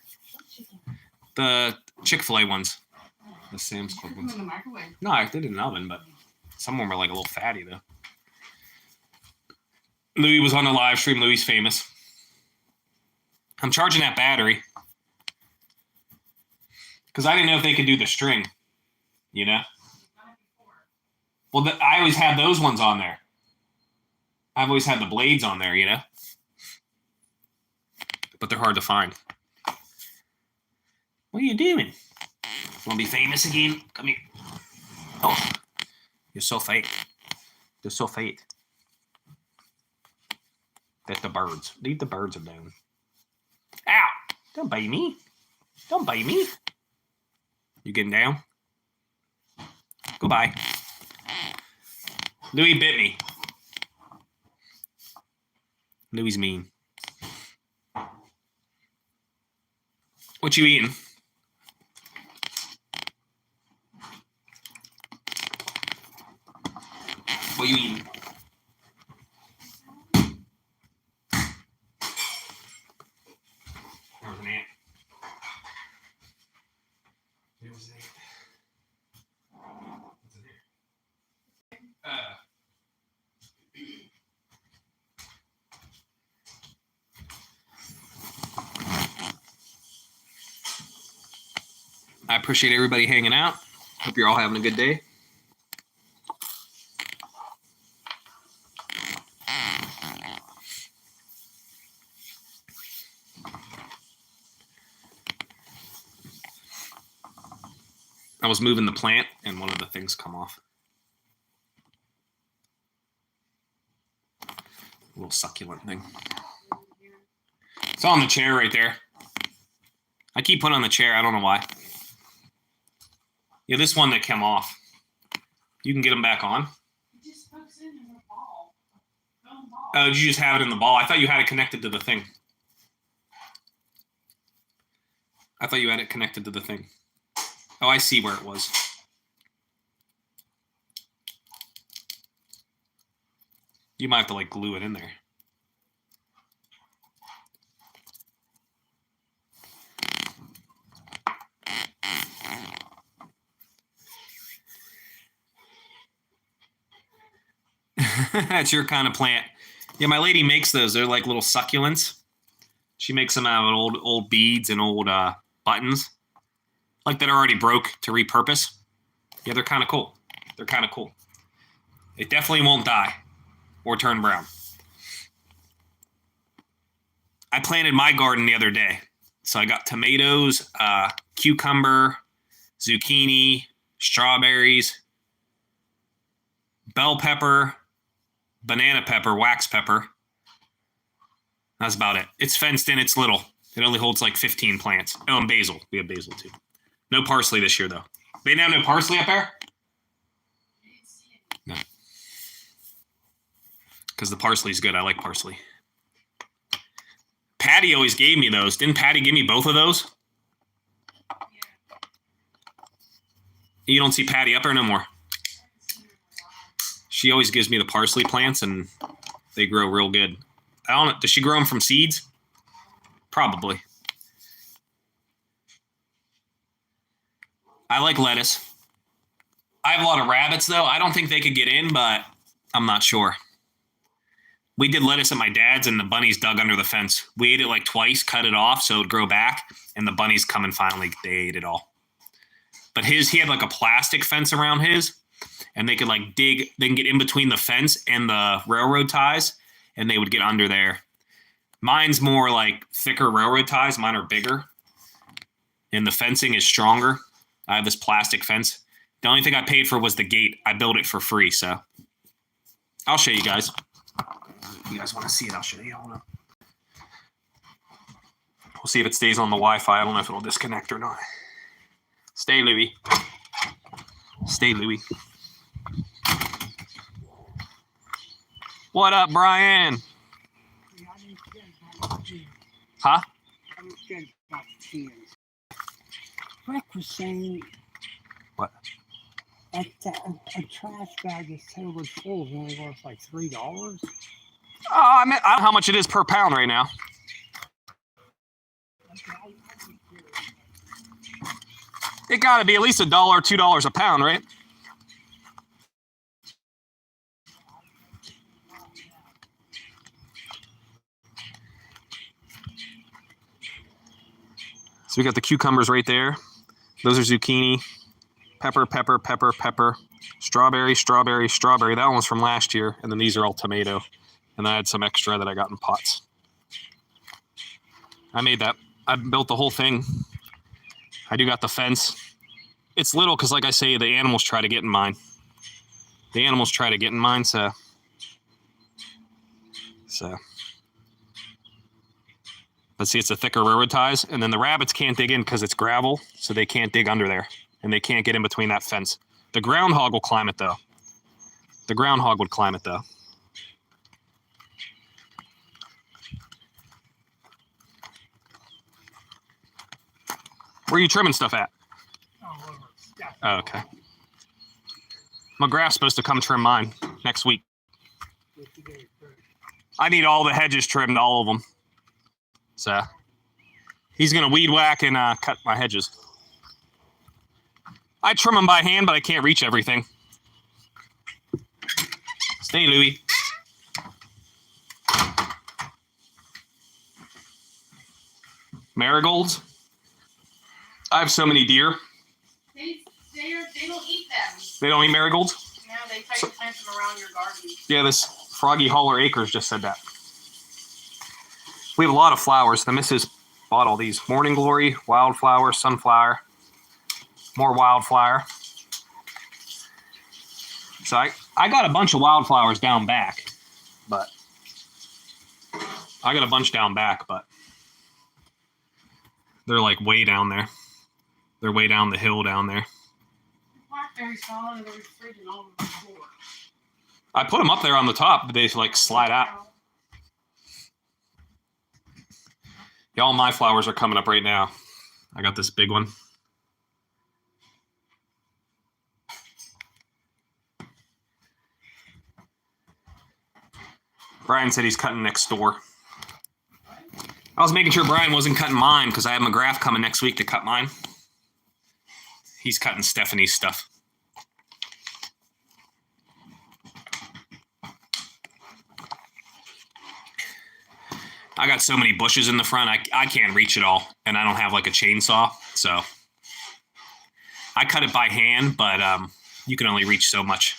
The Chick-fil-A ones. The Sam's Club ones. In the microwave. No, I did it in an oven, but some of them were like a little fatty though. Louis was on the live stream. Louis famous. I'm charging that battery because I didn't know if they could do the string, you know? Well, I always had those ones on there. I've always had the blades on there, you know? But they're hard to find. What are you doing? Want to be famous again? Come here. Oh, you're so fake. You're so fake. That's the birds. Leave the birds alone. Ow! Don't bite me. Don't bite me. You getting down? Goodbye. Louis bit me. Louis mean. What you eating? What you eating? There's an ant. I appreciate everybody hanging out. Hope you're all having a good day. I was moving the plant and one of the things come off. A little succulent thing. It's on the chair right there. I keep putting on the chair. I don't know why. Yeah, this one that came off. You can get them back on. It just hooks in the ball. Oh, did you just have it in the ball? I thought you had it connected to the thing. I thought you had it connected to the thing. Oh, I see where it was. You might have to like glue it in there. That's your kind of plant. Yeah, my lady makes those. They're like little succulents. She makes them out of old beads and old buttons, like that are already broke to repurpose. Yeah, they're kind of cool. They're kind of cool. It definitely won't die or turn brown. I planted my garden the other day. So I got tomatoes, cucumber, zucchini, strawberries, bell pepper, banana pepper, wax pepper. That's about it. It's fenced in. It's little. It only holds like 15 plants. Oh, and basil. We have basil too. No parsley this year, though. They now have no parsley up there? No. Because the parsley's good. I like parsley. Patty always gave me those. Didn't Patty give me both of those? You don't see Patty up there no more. She always gives me the parsley plants, and they grow real good. I don't know. Does she grow them from seeds? Probably. I like lettuce. I have a lot of rabbits, though. I don't think they could get in, but I'm not sure. We did lettuce at my dad's, and the bunnies dug under the fence. We ate it like twice, cut it off so it would grow back, and the bunnies come and finally they ate it all. But he had like a plastic fence around his, and they could like dig. They can get in between the fence and the railroad ties, and they would get under there. Mine's more like thicker railroad ties. Mine are bigger, and the fencing is stronger. I have this plastic fence. The only thing I paid for was the gate. I built it for free, so I'll show you guys. If you guys want to see it, I'll show you. Hold on. We'll see if it stays on the Wi-Fi. I don't know if it'll disconnect or not. Stay, Louie. Stay, Louie. What up, Brian? Huh? Rick was saying What? that a trash bag is totally full is only worth like $3. Oh, I don't know how much it is per pound right now. It got to be at least $1 or $2 a pound, right? So we got the cucumbers right there. Those are zucchini. Pepper, pepper, pepper, pepper. Strawberry, strawberry, strawberry. That one was from last year. And then these are all tomato. And I had some extra that I got in pots. I made that. I built the whole thing. I do got the fence. It's little because, like I say, the animals try to get in mine. So. But see, it's a thicker railroad ties. And then the rabbits can't dig in because it's gravel. So they can't dig under there. And they can't get in between that fence. The groundhog will climb it, though. The groundhog would climb it, though. Where are you trimming stuff at? Oh, okay. McGrath's supposed to come trim mine next week. I need all the hedges trimmed, all of them. So he's going to weed whack and cut my hedges. I trim them by hand, but I can't reach everything. Stay, Louie. Marigolds. I have so many deer. They don't eat them. They don't eat marigolds? No, they try to plant them around your garden. Yeah, this Froggy Hauler Acres just said that. We have a lot of flowers. The missus bought all these. Morning Glory, Wildflower, Sunflower, more Wildflower. So I got a bunch of wildflowers down back, but I got a bunch down back, but they're like way down there. They're way down the hill down there. Blackberry solid, they're freaking all over the floor. I put them up there on the top, but they like slide out. Yeah, all my flowers are coming up right now. I got this big one. Brian said he's cutting next door. I was making sure Brian wasn't cutting mine because I have McGrath coming next week to cut mine. He's cutting Stephanie's stuff. I got so many bushes in the front, I can't reach it all, and I don't have like a chainsaw, so I cut it by hand, but you can only reach so much.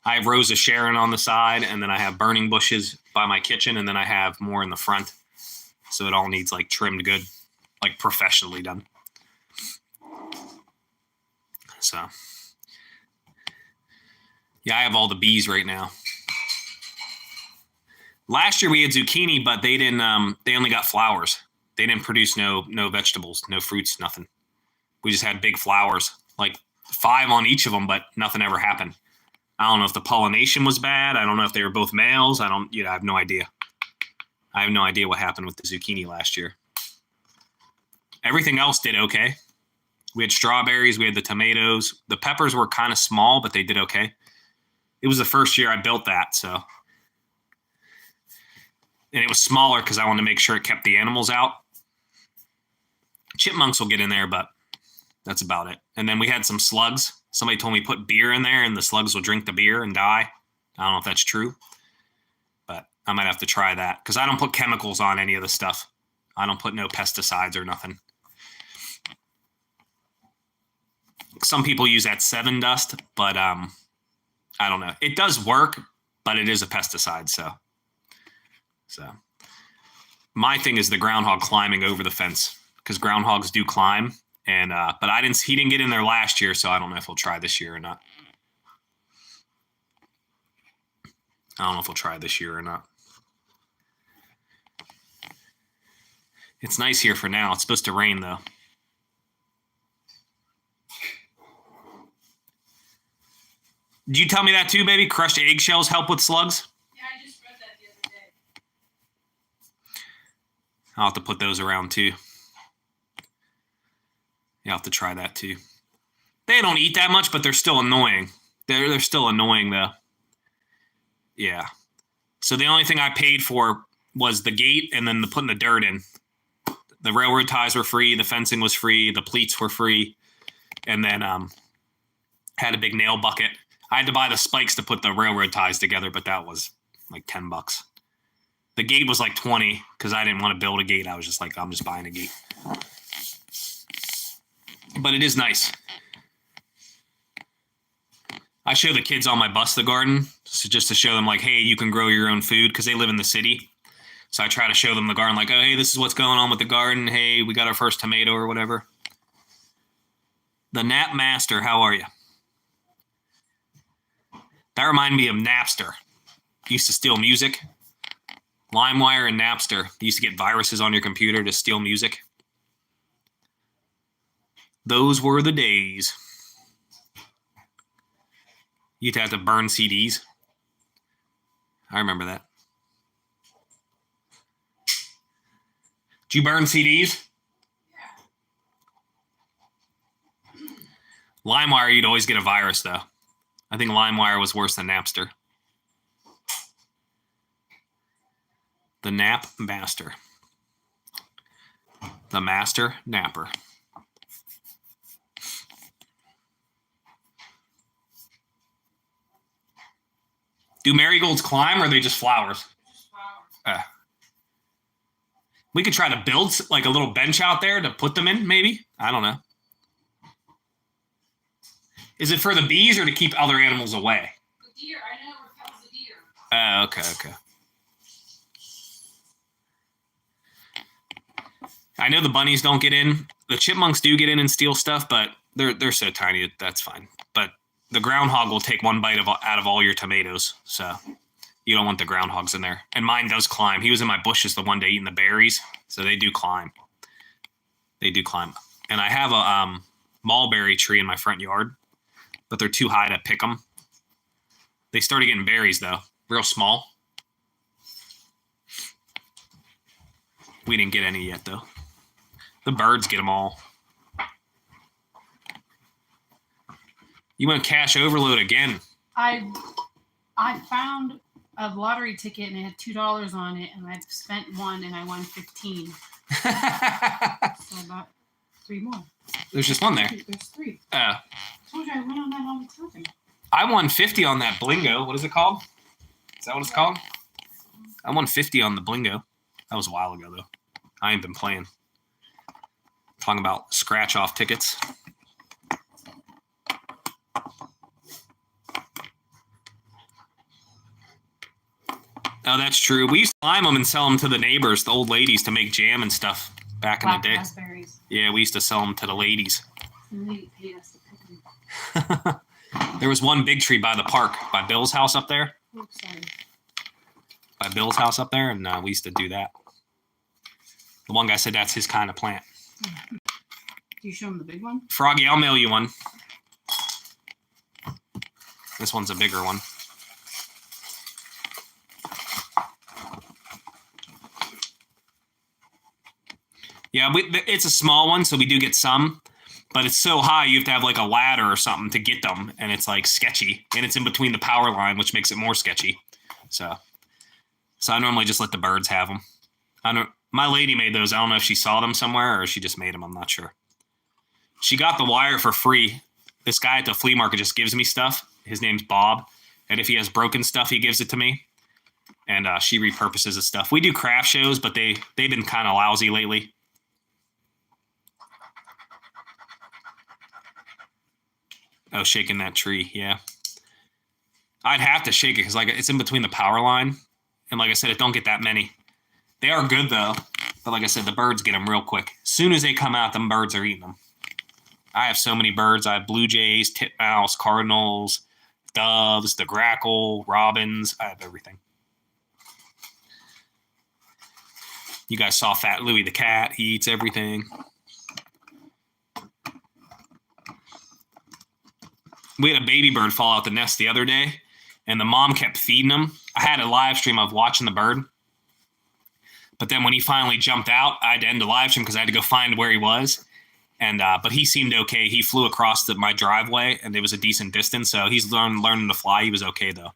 I have Rosa Sharon on the side, and then I have burning bushes by my kitchen, and then I have more in the front, so it all needs like trimmed good, like professionally done. So yeah, I have all the bees right now. Last year we had zucchini, but they didn't. They only got flowers. They didn't produce no vegetables, no fruits, nothing. We just had big flowers, like 5 on each of them, but nothing ever happened. I don't know if the pollination was bad. I don't know if they were both males. I have no idea. I have no idea what happened with the zucchini last year. Everything else did okay. We had strawberries. We had the tomatoes. The peppers were kind of small, but they did okay. It was the first year I built that, so. And it was smaller because I wanted to make sure it kept the animals out. Chipmunks will get in there, but that's about it. And then we had some slugs. Somebody told me put beer in there and the slugs will drink the beer and die. I don't know if that's true, but I might have to try that because I don't put chemicals on any of the stuff. I don't put no pesticides or nothing. Some people use that 7 dust, but I don't know. It does work, but it is a pesticide, so my thing is the groundhog climbing over the fence because groundhogs do climb, and but he didn't get in there last year, so I don't know if he'll try this year or not. It's nice here for now. It's supposed to rain though. Did you tell me that too, baby? Crushed eggshells help with slugs? Yeah, I just read that the other day. I'll have to put those around too. You'll have to try that too. They don't eat that much, but they're still annoying. They're still annoying though. Yeah. So the only thing I paid for was the gate and then putting the dirt in. The railroad ties were free. The fencing was free. The pleats were free. And then had a big nail bucket. I had to buy the spikes to put the railroad ties together, but that was like $10. The gate was like 20 because I didn't want to build a gate. I was just like, I'm just buying a gate. But it is nice. I show the kids on my bus the garden, so just to show them like, hey, you can grow your own food because they live in the city. So I try to show them the garden like, oh, hey, this is what's going on with the garden. Hey, we got our first tomato or whatever. The Nap Master, how are you? That reminded me of Napster. Used to steal music. LimeWire and Napster. You used to get viruses on your computer to steal music. Those were the days. You'd have to burn CDs. I remember that. Did you burn CDs? Yeah. LimeWire, you'd always get a virus, though. I think LimeWire was worse than Napster. The Nap Master. The Master Napper. Do marigolds climb or are they just flowers? Just flowers. We could try to build like a little bench out there to put them in, maybe. I don't know. Is it for the bees or to keep other animals away? The deer, I know it repels the deer. Oh, okay. I know the bunnies don't get in. The chipmunks do get in and steal stuff, but they're so tiny that's fine. But the groundhog will take one bite out of all your tomatoes, so you don't want the groundhogs in there. And mine does climb. He was in my bushes the one day eating the berries, so they do climb. And I have a mulberry tree in my front yard, but they're too high to pick them. They started getting berries, though, real small. We didn't get any yet, though. The birds get them all. You went cash overload again. I found a lottery ticket and it had $2 on it, and I've spent one and I won 15. So I bought 3 more. There's just one there. There's 3. I Told you I win on that all the time. I won 50 on that Blingo. What is it called? Is that what it's called? I won 50 on the Blingo. That was a while ago, though. I ain't been playing. Talking about scratch-off tickets. Oh, that's true. We used to lime them and sell them to the neighbors, the old ladies, to make jam and stuff back in the day. Raspberries. Yeah, we used to sell them to the ladies. And they paid us to pick them. There was one big tree by the park, by Bill's house up there. Oh, sorry. By Bill's house up there, and we used to do that. The one guy said that's his kind of plant. Do you show them the big one? Froggy, I'll mail you one. This one's a bigger one. Yeah, it's a small one, so we do get some, but it's so high you have to have like a ladder or something to get them, and it's like sketchy, and it's in between the power line, which makes it more sketchy. So I normally just let the birds have them. My lady made those. I don't know if she saw them somewhere or she just made them. I'm not sure. She got the wire for free. This guy at the flea market just gives me stuff. His name's Bob, and if he has broken stuff, he gives it to me, and she repurposes the stuff. We do craft shows, but they've been kind of lousy lately. Oh, shaking that tree, yeah. I'd have to shake it because like it's in between the power line, and like I said, it don't get that many. They are good though, but like I said, the birds get them real quick. As soon as they come out, them birds are eating them. I have so many birds. I have blue jays, titmouse, cardinals, doves, the grackle, robins. I have everything. You guys saw Fat Louie the cat. He eats everything. We had a baby bird fall out the nest the other day, and the mom kept feeding him. I had a live stream of watching the bird. But then when he finally jumped out, I had to end the live stream because I had to go find where he was. And but he seemed okay. He flew across my driveway, and it was a decent distance. So he's learning to fly. He was okay, though.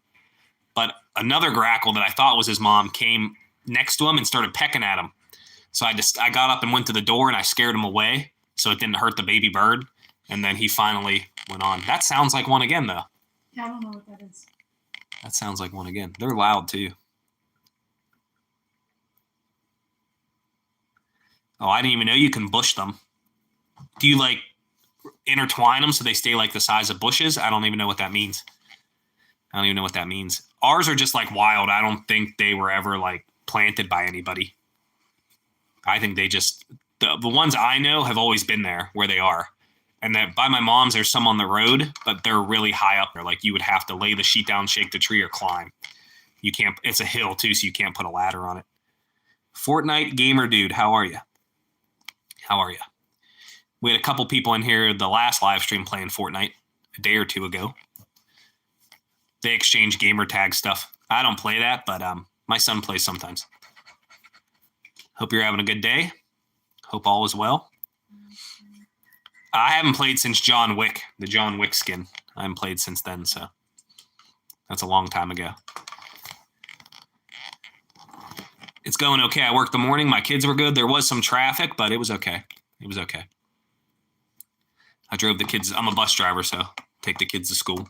But another grackle that I thought was his mom came next to him and started pecking at him. So I got up and went to the door, and I scared him away so it didn't hurt the baby bird. And then he finally went on. That sounds like one again, though. Yeah, I don't know what that is. That sounds like one again. They're loud, too. Oh, I didn't even know you can bush them. Do you, like, intertwine them so they stay, like, the size of bushes? I don't even know what that means. Ours are just, like, wild. I don't think they were ever, like, planted by anybody. I think they just... The ones I know have always been there where they are. And that by my mom's, there's some on the road, but they're really high up there. Like, you would have to lay the sheet down, shake the tree, or climb. You can't... It's a hill, too, so you can't put a ladder on it. Fortnite Gamer Dude, how are you? We had a couple people in here the last live stream playing Fortnite a day or two ago. They exchange gamer tag stuff. I don't play that, but my son plays sometimes. Hope you're having a good day. Hope all is well. I haven't played since John Wick, the John Wick skin. I haven't played since then, so that's a long time ago. It's going okay. I worked the morning. My kids were good. There was some traffic, but it was okay. I drove the kids. I'm a bus driver, so take the kids to school.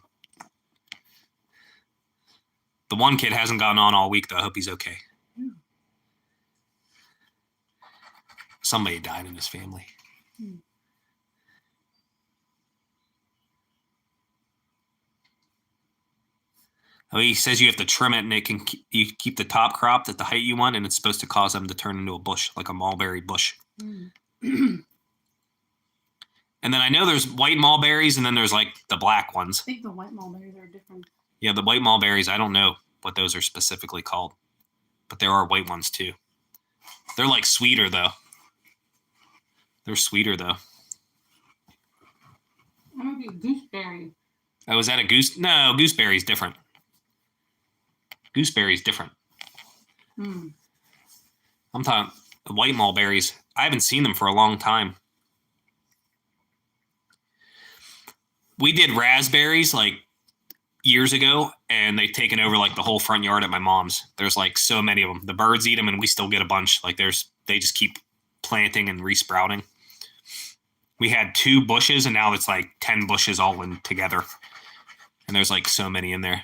The one kid hasn't gotten on all week, though. I hope he's okay. Somebody died in his family. Oh, he says you have to trim it, and it can you keep the top cropped at the height you want, and it's supposed to cause them to turn into a bush, like a mulberry bush. Mm. And then I know there's white mulberries, and then there's like the black ones. I think the white mulberries are different. Yeah, the white mulberries, I don't know what those are specifically called, but there are white ones too. They're like sweeter though. They're sweeter though. That might be gooseberry. Oh, is that a goose? No, gooseberry's different. Gooseberry's different. Mm. I'm talking white mulberries. I haven't seen them for a long time. We did raspberries like years ago, and they've taken over like the whole front yard at my mom's. There's like so many of them. The birds eat them, and we still get a bunch. Like they just keep planting and resprouting. We had 2 bushes, and now it's like 10 bushes all in together. And there's like so many in there.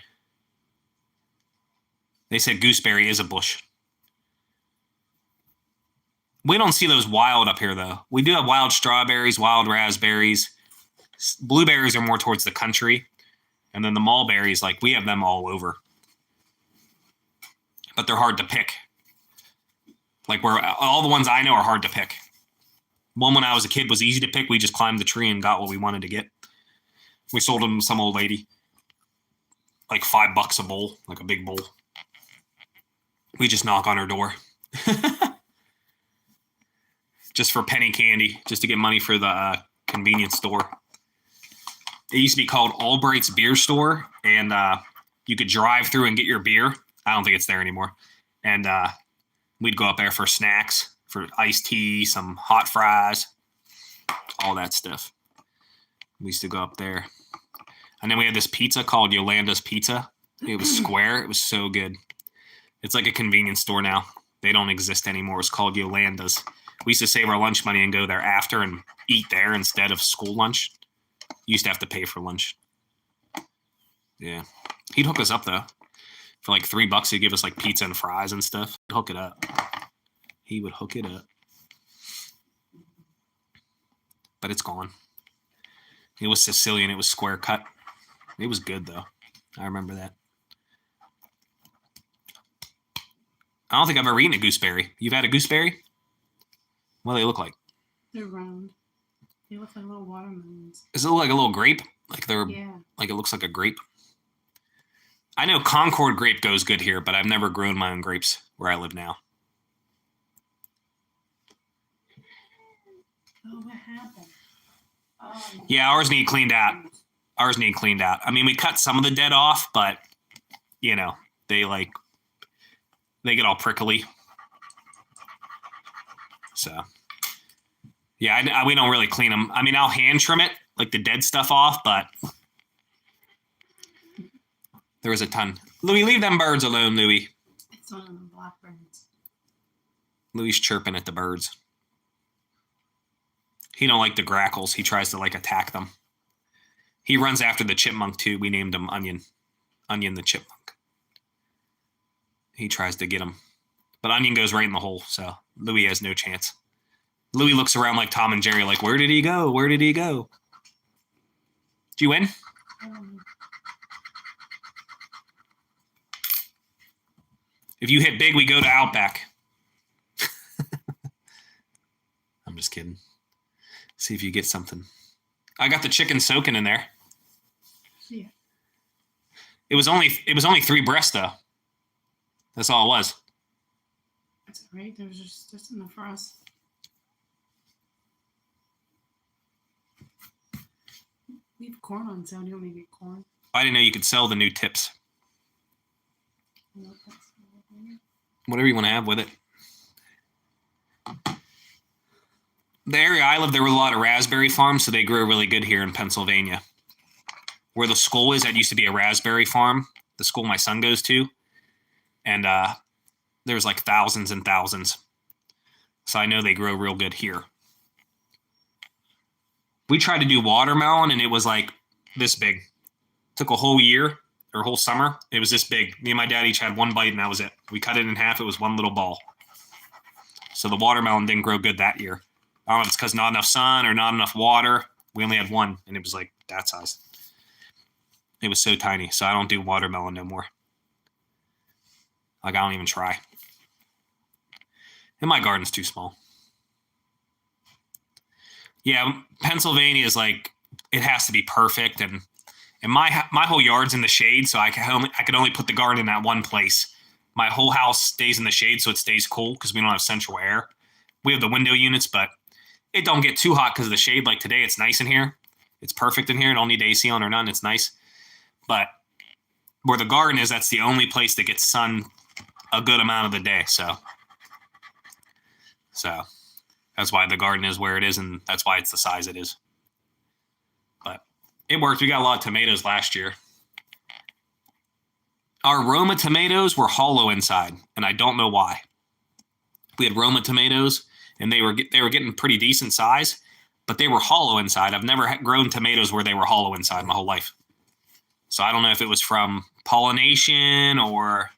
They said gooseberry is a bush. We don't see those wild up here, though. We do have wild strawberries, wild raspberries. Blueberries are more towards the country. And then the mulberries, like we have them all over. But they're hard to pick. Like all the ones I know are hard to pick. One when I was a kid was easy to pick. We just climbed the tree and got what we wanted to get. We sold them to some old lady. Like $5 a bowl, like a big bowl. We just knock on her door. Just for penny candy, just to get money for the convenience store. It used to be called Albright's Beer Store, and you could drive through and get your beer. I don't think it's there anymore. And we'd go up there for snacks, for iced tea, some hot fries, all that stuff. We used to go up there. And then we had this pizza called Yolanda's Pizza. It was square. It was so good. It's like a convenience store now. They don't exist anymore. It's called Yolanda's. We used to save our lunch money and go there after and eat there instead of school lunch. You used to have to pay for lunch. Yeah. He'd hook us up, though. For like $3, he'd give us like pizza and fries and stuff. He'd hook it up. He would hook it up. But it's gone. It was Sicilian. It was square cut. It was good, though. I remember that. I don't think I've ever eaten a gooseberry. You've had a gooseberry? What do they look like? They're round. They look like little watermelons. Does it look like a little grape? Like Yeah. like it looks like a grape? I know Concord grape goes good here, but I've never grown my own grapes where I live now. Oh, what happened? Yeah, ours need cleaned out. I mean, we cut some of the dead off, but you know, they get all prickly. So, yeah, we don't really clean them. I mean, I'll hand trim it, like the dead stuff off, but there was a ton. Louis, leave them birds alone, Louis. It's one of the blackbirds. Louis chirping at the birds. He don't like the grackles. He tries to like attack them. He runs after the chipmunk too. We named him Onion. Onion the chipmunk. He tries to get him. But Onion goes right in the hole, so Louis has no chance. Louis looks around like Tom and Jerry, like, where did he go? Where did he go? Did you win? If you hit big, we go to Outback. I'm just kidding. See if you get something. I got the chicken soaking in there. Yeah. It was only 3 breasts though. That's all it was. That's great. There was just enough for us. We have corn on sale. Do you want me to get corn? I didn't know you could sell the new tips. No, that's Whatever you want to have with it. The area I live, there were a lot of raspberry farms, so they grow really good here in Pennsylvania. Where the school is, that used to be a raspberry farm, the school my son goes to. And there's like thousands and thousands. So I know they grow real good here. We tried to do watermelon, and it was like this big. Took a whole year or whole summer. It was this big. Me and my dad each had one bite, and that was it. We cut it in half. It was one little ball. So the watermelon didn't grow good that year. I don't know if it's because not enough sun or not enough water. We only had one, and it was like that size. It was so tiny, so I don't do watermelon no more. Like, I don't even try. And my garden's too small. Yeah, Pennsylvania is like, it has to be perfect. And my whole yard's in the shade, so I can only put the garden in that one place. My whole house stays in the shade, so it stays cool because we don't have central air. We have the window units, but it don't get too hot because of the shade. Like today, it's nice in here. It's perfect in here. Don't need AC on or none. It's nice. But where the garden is, that's the only place that gets sun a good amount of the day. So that's why the garden is where it is, and that's why it's the size it is. But it worked. We got a lot of tomatoes last year. Our Roma tomatoes were hollow inside, and I don't know why. We had Roma tomatoes, and they were getting pretty decent size, but they were hollow inside. I've never grown tomatoes where they were hollow inside my whole life. So I don't know if it was from pollination or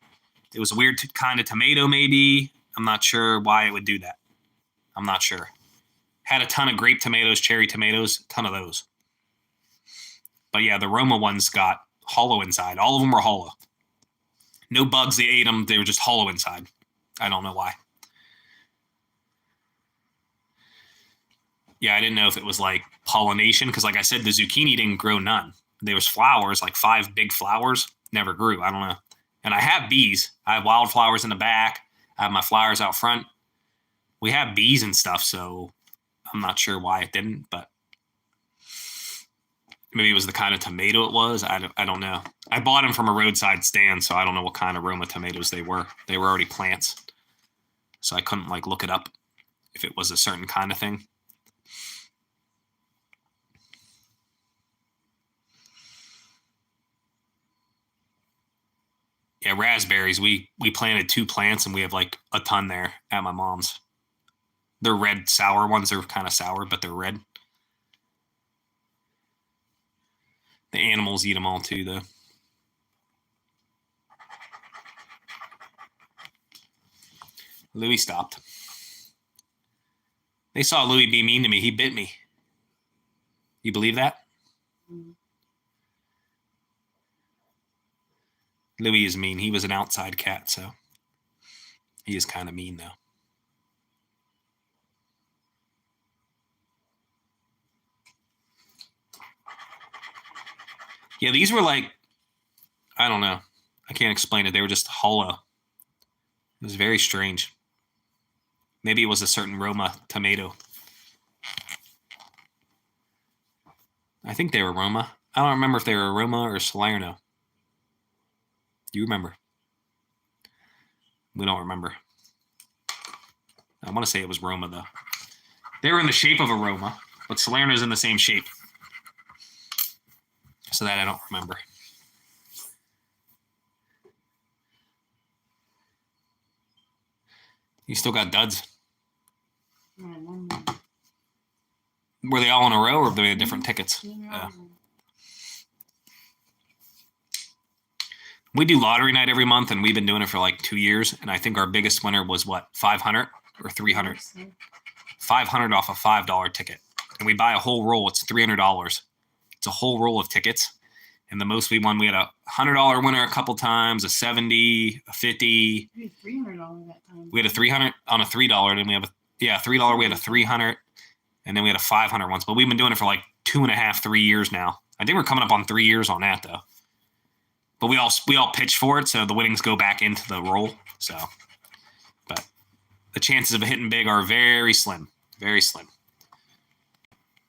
it was a weird kind of tomato maybe. I'm not sure why it would do that. I'm not sure. Had a ton of grape tomatoes, cherry tomatoes, ton of those. But yeah, the Roma ones got hollow inside. All of them were hollow. No bugs, they ate them. They were just hollow inside. I don't know why. Yeah, I didn't know if it was like pollination because like I said, the zucchini didn't grow none. There was flowers, like 5 big flowers, never grew. I don't know. And I have bees. I have wildflowers in the back. I have my flowers out front. We have bees and stuff, so I'm not sure why it didn't, but maybe it was the kind of tomato it was. I don't know. I bought them from a roadside stand, so I don't know what kind of Roma tomatoes they were. They were already plants, so I couldn't like look it up if it was a certain kind of thing. Yeah, raspberries. We planted 2 plants, and we have like a ton there at my mom's. They're red, sour ones. They're kind of sour, but they're red. The animals eat them all too, though. Louis stopped. They saw Louis be mean to me. He bit me. You believe that? Mm. Louis is mean. He was an outside cat, so he is kind of mean, though. Yeah, these were like, I don't know. I can't explain it. They were just hollow. It was very strange. Maybe it was a certain Roma tomato. I think they were Roma. I don't remember if they were Roma or Salerno. Do you remember? We don't remember. I want to say it was Roma, though. They were in the shape of a Roma, but Salerno's in the same shape. So that I don't remember. You still got duds. Yeah, one more. Were they all in a row, or were they different tickets? Yeah. We do lottery night every month, and we've been doing it for like 2 years. And I think our biggest winner was what, 500 or 300? 500 off a $5 ticket, and we buy a whole roll. It's $300. It's a whole roll of tickets. And the most we won, we had a $100 winner a couple times, a 70, a 50. We had $300 that time. We had a 300 on a $3. Then we have $3. We had a 300, and then we had a 500 once. But we've been doing it for like 2.5, 3 years now. I think we're coming up on 3 years on that though. But we all pitch for it, so the winnings go back into the roll. So, but the chances of hitting big are very slim, very slim.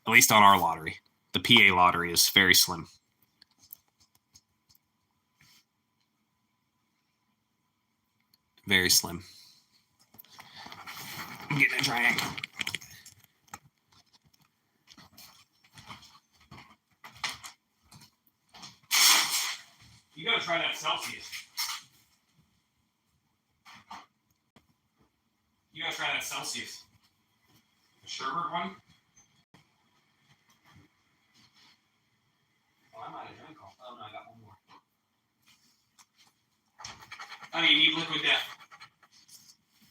At least on our lottery. The PA lottery is very slim. Very slim. I'm getting a triangle. You gotta try that Celsius. You gotta try that Celsius. The sherbet one? Oh, I might have drank all. Oh no, I got one more. Honey, you need liquid death.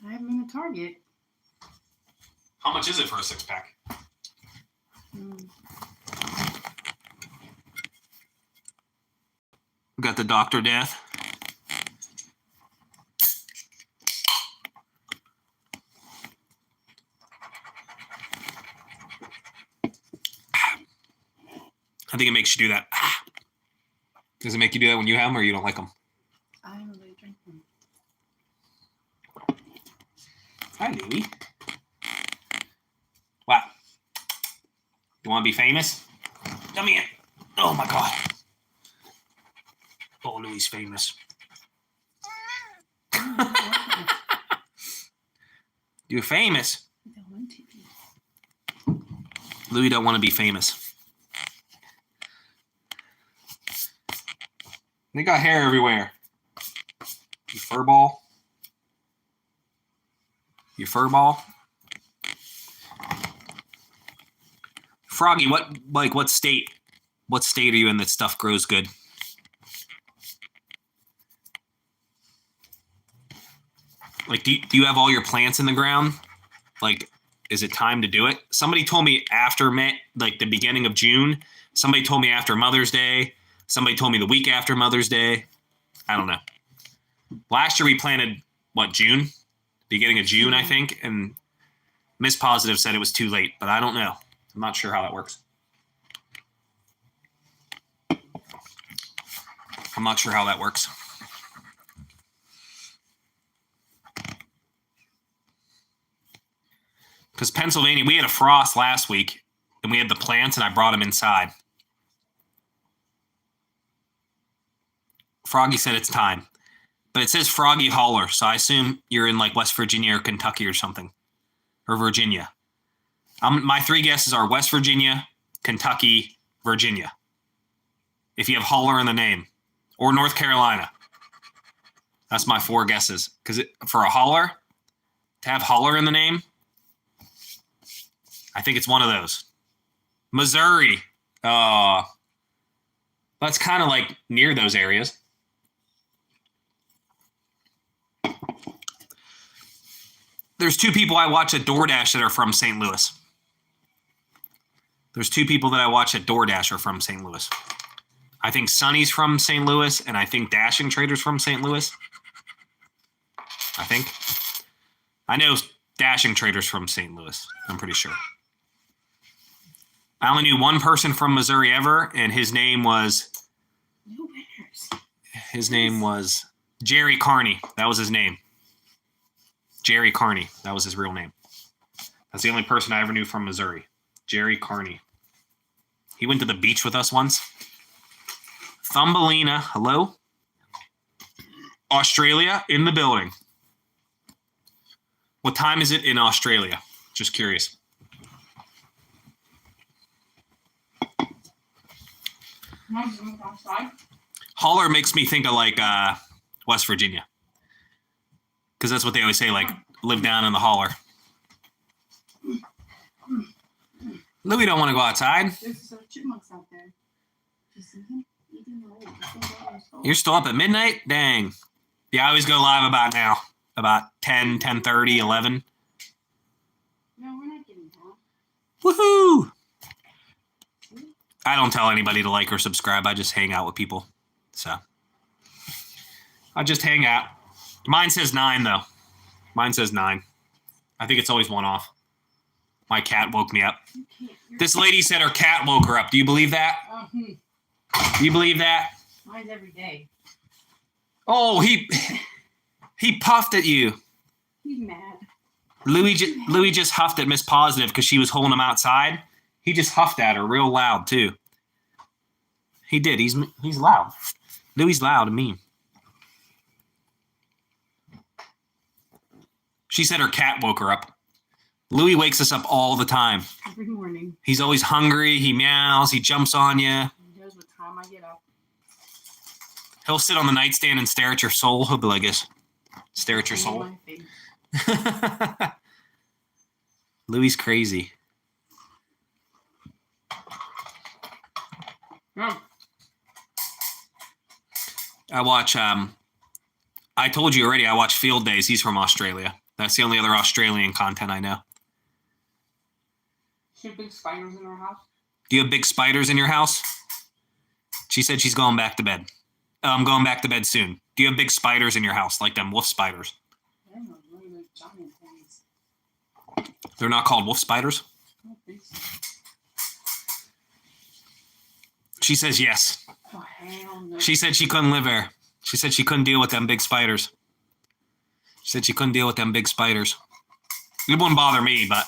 I have them in the Target. How much is it for a 6-pack? Mm. We got the Dr. Death. I think it makes you do that. Does it make you do that when you have them, or you don't like them? I don't really drink them. Hi, Louie. What? You want to be famous? Come here. Oh my God. Oh, Louie's famous. You're famous. I don't want to be. Louie don't want to be famous. They got hair everywhere. You fur ball. You fur ball. Froggy, what state are you in that stuff grows good? Like, do you have all your plants in the ground? Like, is it time to do it? Somebody told me after May, like the beginning of June. Somebody told me after Mother's Day. Somebody told me the week after Mother's Day. I don't know. Last year we planted, June? Beginning of June, I think. And Miss Positive said it was too late, but I don't know. I'm not sure how that works. I'm not sure how that works. Because Pennsylvania, we had a frost last week, and we had the plants, and I brought them inside. Froggy said it's time. But it says Froggy Holler, so I assume you're in like West Virginia or Kentucky or something. Or Virginia. My three guesses are West Virginia, Kentucky, Virginia. If you have Holler in the name. Or North Carolina. That's my four guesses. Because for a holler, to have Holler in the name, I think it's one of those. Missouri. That's kind of like near those areas. There's two people I watch at DoorDash that are from St. Louis. There's two people that I watch at DoorDash are from St. Louis. I think Sonny's from St. Louis, and I think Dashing Trader's from St. Louis. I think. I know Dashing Trader's from St. Louis. I'm pretty sure. I only knew one person from Missouri ever, and his name was Jerry Carney. That was his name. Jerry Carney. That was his real name. That's the only person I ever knew from Missouri. Jerry Carney. He went to the beach with us once. Thumbelina. Hello? Australia in the building. What time is it in Australia? Just curious. Holler makes me think of like West Virginia. Because that's what they always say, like, live down in the holler. Louie don't want to go outside. There's some chipmunks out there. You're still up at midnight? Dang. Yeah, I always go live about now. About 10, 10:30, 11. No, we're not getting down. Woohoo! I don't tell anybody to like or subscribe. I just hang out with people. So. I just hang out. Mine says 9, though. Mine says 9. I think it's always one off. My cat woke me up. This lady said her cat woke her up. Do you believe that? Do you believe that? Mine's every day. Oh, he puffed at you. He's mad. Louie just huffed at Miss Positive because she was holding him outside. He just huffed at her real loud, too. He did. He's loud. Louie's loud and mean. She said her cat woke her up. Louie wakes us up all the time. Every morning. He's always hungry. He meows. He jumps on you. He knows what time I get up. He'll sit on the nightstand and stare at your soul. He'll be like this. Stare at your soul. My face. Louie's crazy. Oh. I watch, I told you already, I watch Field Days. He's from Australia. That's the only other Australian content I know. She have big spiders in her house? Do you have big spiders in your house? She said she's going back to bed. I'm going back to bed soon. Do you have big spiders in your house, like them wolf spiders? I don't know, really like giant things. They're not called wolf spiders? I don't think so. She says yes. Oh, hell no. She said she couldn't live there. She said she couldn't deal with them big spiders. She said she couldn't deal with them big spiders. It wouldn't bother me, but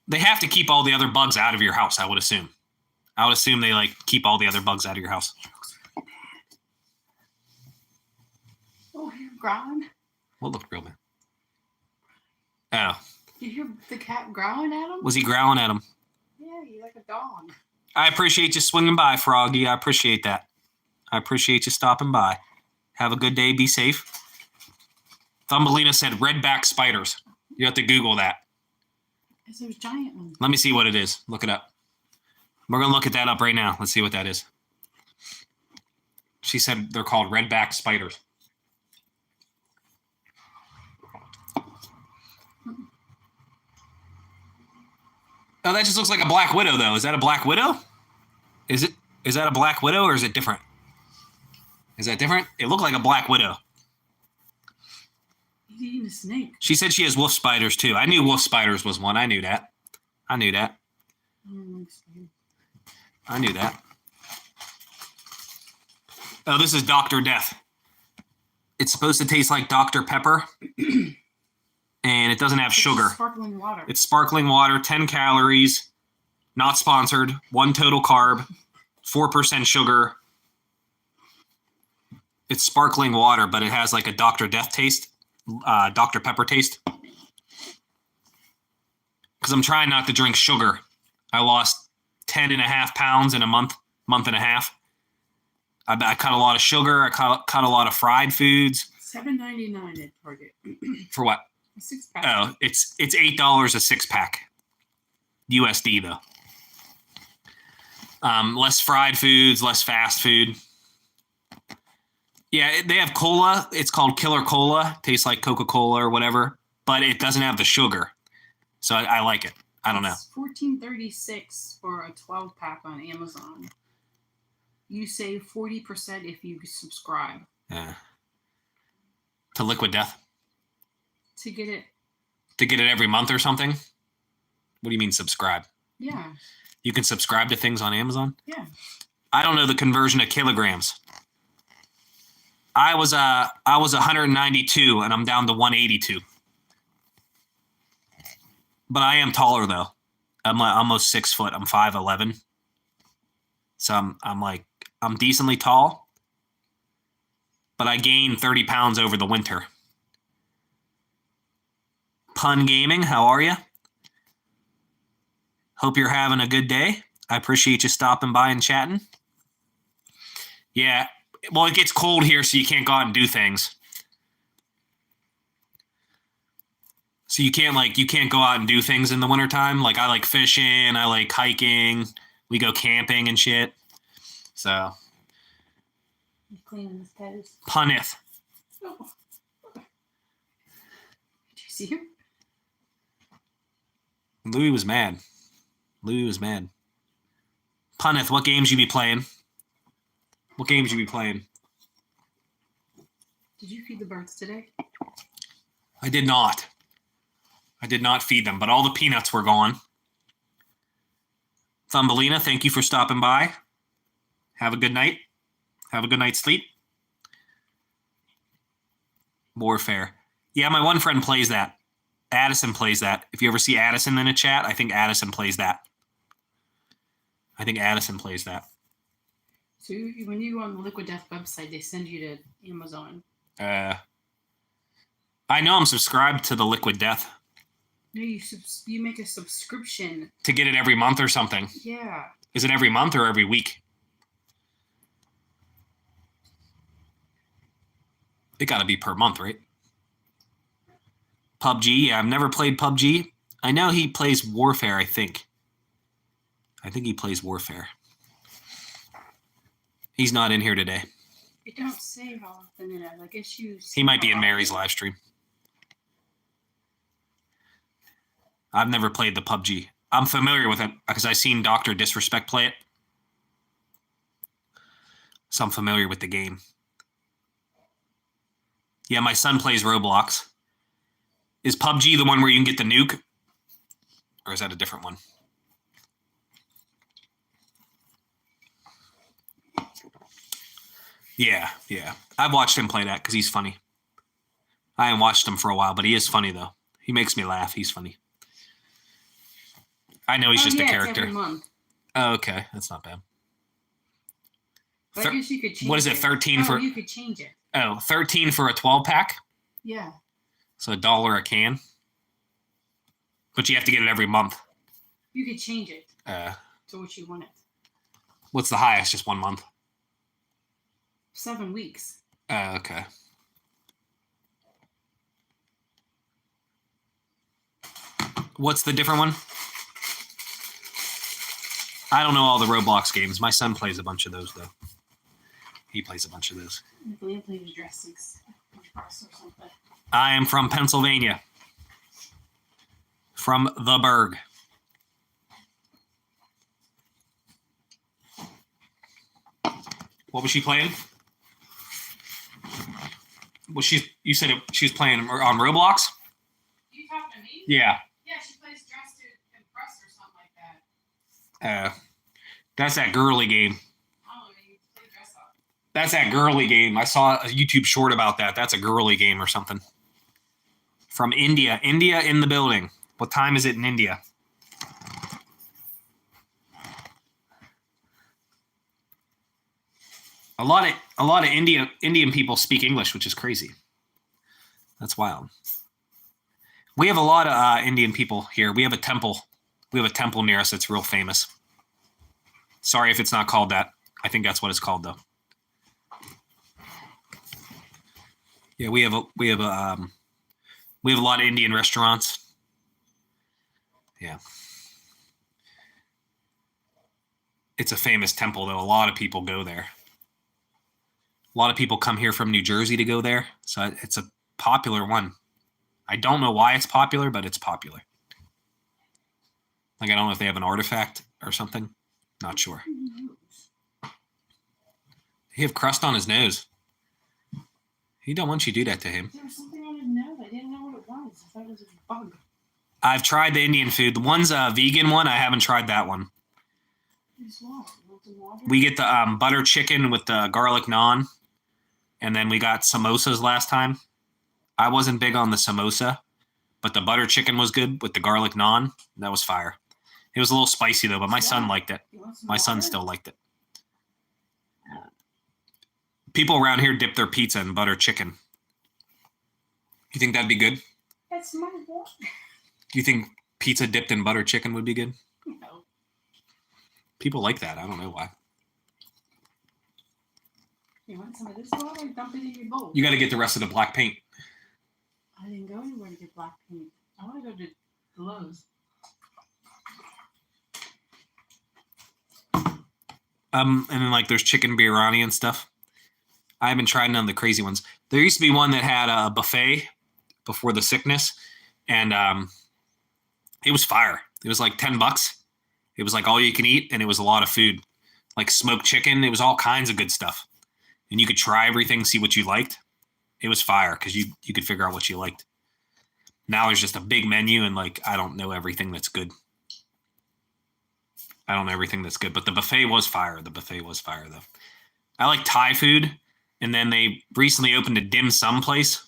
they have to keep all the other bugs out of your house, I would assume. I would assume they like keep all the other bugs out of your house. Oh, you're growling? What looked real bad? Oh, You hear the cat growling at him? was he growling at him? Yeah, he's like a dog. I appreciate you swinging by, Froggy. I appreciate that. I appreciate you stopping by. Have a good day. Be safe. Thumbelina said redback spiders. You have to Google that. It's those giant ones. Let me see what it is. Look it up. We're going to look at that up right now. Let's see what that is. She said they're called redback spiders. Oh, that just looks like a black widow, though. Is that a black widow? Is that a black widow, or is it different? Is that different? It looked like a black widow. He's eating a snake. She said she has wolf spiders, too. I knew wolf spiders was one. I knew that. I knew that. I knew that. Oh, this is Dr. Death. It's supposed to taste like Dr. Pepper. And it doesn't have sugar. Sparkling water. It's sparkling water, 10 calories, not sponsored, 1 total carb, 4% sugar. It's sparkling water, but it has like a Dr. Death taste, Dr. Pepper taste. Because I'm trying not to drink sugar. I lost 10.5 pounds in a month and a half. I cut a lot of sugar. I cut a lot of fried foods. $7.99 at Target. For what? A 6-pack. Oh, it's $8 a 6-pack. USD though. Less fried foods, less fast food. Yeah, they have cola. It's called Killer Cola. Tastes like Coca-Cola or whatever, but it doesn't have the sugar. So I like it. I don't know. It's $14.36 for a 12-pack on Amazon. You save 40% if you subscribe. Yeah. To Liquid Death? To get it. To get it every month or something? What do you mean subscribe? Yeah. You can subscribe to things on Amazon? Yeah. I don't know the conversion of kilograms. I was 192 and I'm down to 182. But I am taller though. I'm like almost 6 foot. I'm 5'11". So I'm decently tall. But I gained 30 pounds over the winter. Pun Gaming, how are you? Hope you're having a good day. I appreciate you stopping by and chatting. Yeah, well, it gets cold here, so you can't go out and do things. So you can't go out and do things in the wintertime. Like, I like fishing, I like hiking, we go camping and shit. So. He's cleaning his toes. Punneth. Oh. Did you see him? Louis was mad. Punneth, what games you be playing? What games you be playing? Did you feed the birds today? I did not. I did not feed them, but all the peanuts were gone. Thumbelina, thank you for stopping by. Have a good night. Have a good night's sleep. Warfare. Yeah, my one friend plays that. Addison plays that. If you ever see Addison in a chat, I think Addison plays that. So when you go on the Liquid Death website, they send you to Amazon. I know I'm subscribed to the Liquid Death. No, you make a subscription. To get it every month or something. Yeah. Is it every month or every week? It got to be per month, right? PUBG, yeah, I've never played PUBG. I know he plays Warfare, I think. He plays Warfare. He's not in here today. It don't say how often it has. I guess you. He might be in Mary's live stream. I've never played the PUBG. I'm familiar with it because I've seen Dr. Disrespect play it. So I'm familiar with the game. Yeah, my son plays Roblox. Is PUBG the one where you can get the nuke? Or is that a different one? Yeah, yeah. I've watched him play that because he's funny. I haven't watched him for a while, but he is funny though. He makes me laugh. He's funny. I know he's just a It's character. every month. Oh, okay, that's not bad. But I guess you could change What is it? 13 Oh, for? you could change it. Oh, 13 for a 12 pack. Yeah. So $1 a can. But you have to get it every month. You could change it to what you want it. What's the highest? Just 1 month. 7 weeks. Okay. What's the different one? I don't know all the Roblox games. My son plays a bunch of those, though. He plays a bunch of those. Nicolene plays dressings or something. I am from Pennsylvania. From the Berg. What was she playing? Was she? You said she was playing on Roblox? You talking to me? Yeah. Yeah, she plays Dress to Impress or something like that. That's that girly game. I don't know, you play dress up. That's that girly game. I saw a YouTube short about that. That's a girly game or something. From India. India in the building. What time is it in India? A lot of Indian people speak English, which is crazy. That's wild. We have a lot of Indian people here. We have a temple. We have a temple near us that's real famous. Sorry if it's not called that. I think that's what it's called, though. Yeah, we have a lot of Indian restaurants. Yeah. It's a famous temple, though. A lot of people go there. A lot of people come here from New Jersey to go there. So it's a popular one. I don't know why it's popular, but it's popular. Like, I don't know if they have an artifact or something. Not sure. He have crust on his nose. He don't want you to do that to him. There was something on his nose. I didn't know what it was. I thought it was a bug. I've tried the Indian food. The one's a vegan one. I haven't tried that one. It's what? You want some water? We get the butter chicken with the garlic naan. And then we got samosas last time. I wasn't big on the samosa, but the butter chicken was good with the garlic naan. That was fire. It was a little spicy, though, but my son liked it. You want some My son water? still liked it. People around here dip their pizza in butter chicken. You think that'd be good? That's my water. Do you think pizza dipped in butter chicken would be good? No. People like that. I don't know why. You want some of this water? Dump it in your bowl. You got to get the rest of the black paint. I didn't go anywhere to get black paint. I want to go to Lowe's. And then like there's chicken biryani and stuff. I haven't tried none of the crazy ones. There used to be one that had a buffet before the sickness, and it was fire. It was like $10. It was like all you can eat, and it was a lot of food, like smoked chicken. It was all kinds of good stuff, and you could try everything, see what you liked. It was fire because you could figure out what you liked. Now there's just a big menu, and like I don't know everything that's good. I don't know everything that's good, but the buffet was fire. The buffet was fire, though. I like Thai food, and then they recently opened a dim sum place.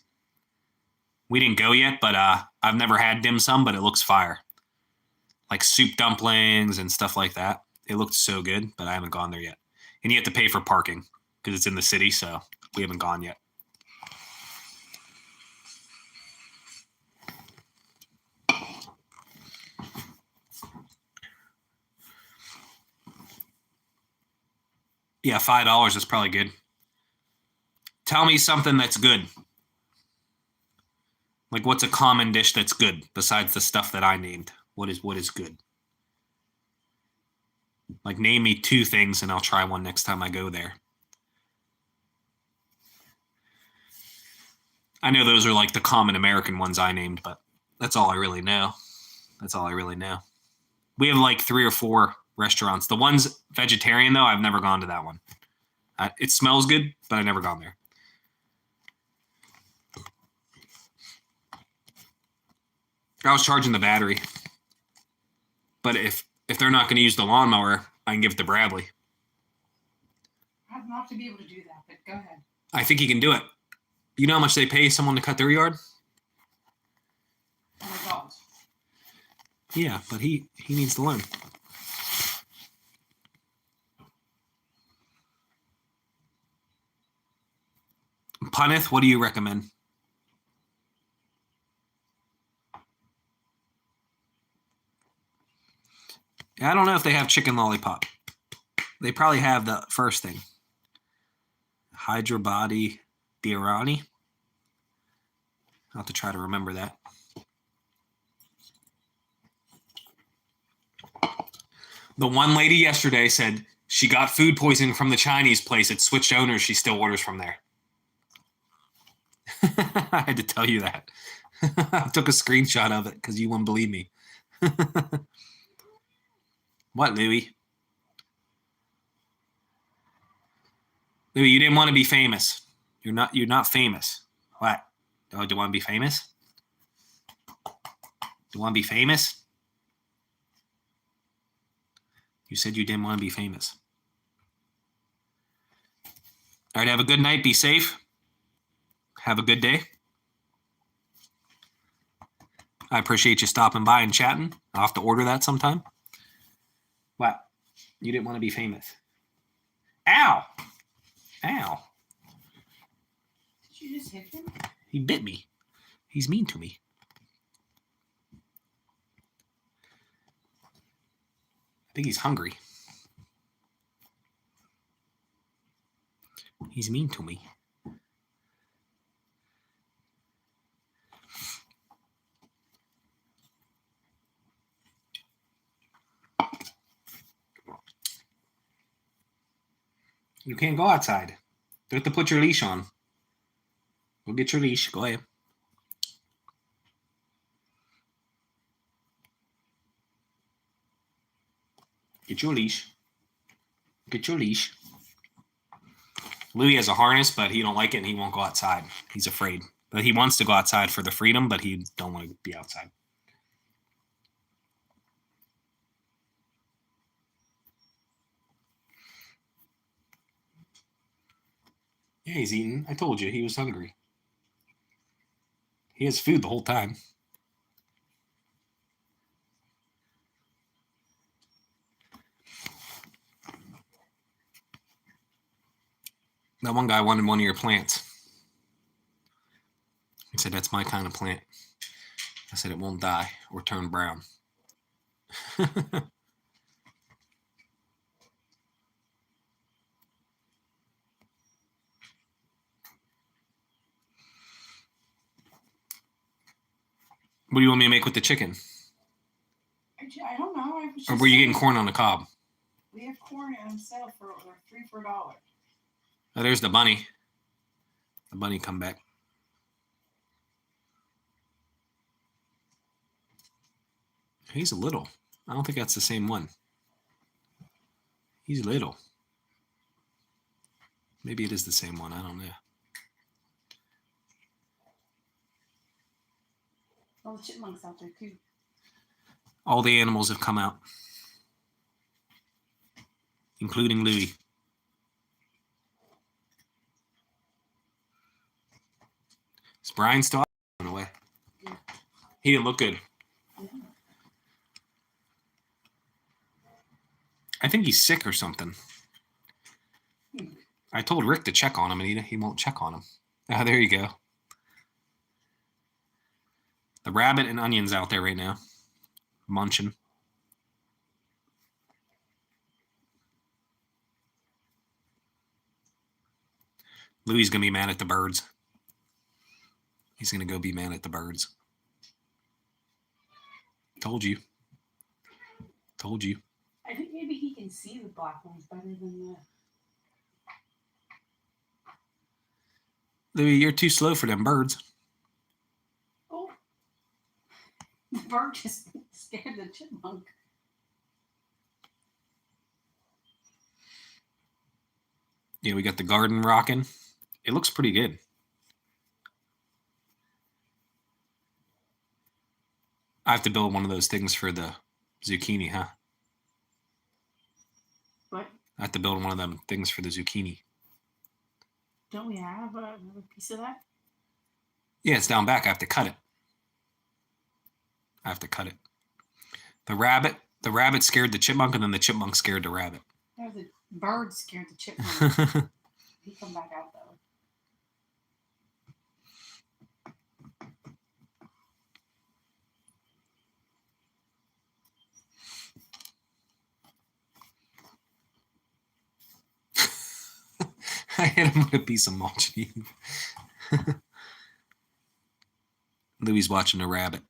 We didn't go yet, but I've never had dim sum, but it looks fire. Like soup dumplings and stuff like that. It looked so good, but I haven't gone there yet. And you have to pay for parking because it's in the city, so we haven't gone yet. Yeah, $5 is probably good. Tell me something that's good. Like, what's a common dish that's good besides the stuff that I named? What is good? Like, name me 2 things, and I'll try one next time I go there. I know those are like the common American ones I named, but that's all I really know. That's all I really know. We have like 3 or 4 restaurants. The one's vegetarian, though. I've never gone to that one. It smells good, but I've never gone there. I was charging the battery. But if they're not going to use the lawnmower, I can give it to Bradley. I have not to be able to do that, but go ahead. I think he can do it. You know how much they pay someone to cut their yard? Oh my God. Yeah, but he needs to learn. Punneth, what do you recommend? I don't know if they have chicken lollipop. They probably have the first thing. Hydra Body Biryani. I'll have to try to remember that. The one lady yesterday said she got food poisoning from the Chinese place. It switched owners. She still orders from there. I had to tell you that. I took a screenshot of it because you wouldn't believe me. What, Louie? Louie, you didn't want to be famous. You're not famous. What? Oh, do you want to be famous? Do you want to be famous? You said you didn't want to be famous. All right, have a good night. Be safe. Have a good day. I appreciate you stopping by and chatting. I'll have to order that sometime. What? You didn't want to be famous. Ow! Ow. Did you just hit him? He bit me. He's mean to me. I think he's hungry. He's mean to me. You can't go outside. You have to put your leash on. Go get your leash. Go ahead. Get your leash. Get your leash. Louis has a harness, but he don't like it and he won't go outside. He's afraid. But he wants to go outside for the freedom, but he don't want to be outside. Yeah, he's eating. I told you he was hungry. He has food the whole time. That one guy wanted one of your plants. He said, that's my kind of plant. I said, it won't die or turn brown. What do you want me to make with the chicken? I don't know. I was Or just were you saying. getting corn on the cob? We have corn on sale for $3 for $1. Oh, there's the bunny. The bunny come back. He's little. I don't think that's the same one. He's little. Maybe it is the same one. I don't know. Well, the chipmunk's out there too. All the animals have come out, including Louis. Is Brian still out? Away? He didn't look good. I think he's sick or something. I told Rick to check on him, and he won't check on him. Ah, there you go. The rabbit and onions out there right now, munching. Louis is gonna be mad at the birds. He's gonna go be mad at the birds. Told you. Told you. I think maybe he can see the black ones better than the. Louis, you're too slow for them birds. Oh, the bird just scared the chipmunk. Yeah, we got the garden rocking. It looks pretty good. I have to build one of those things for the zucchini, huh? What? I have to build one of them things for the zucchini. Don't we have another piece of that? Yeah, it's down back. I have to cut it. The rabbit scared the chipmunk, and then the chipmunk scared the rabbit. No, the bird scared the chipmunk. He come back out though. I hit him with a piece of mulch. Louis watching a rabbit.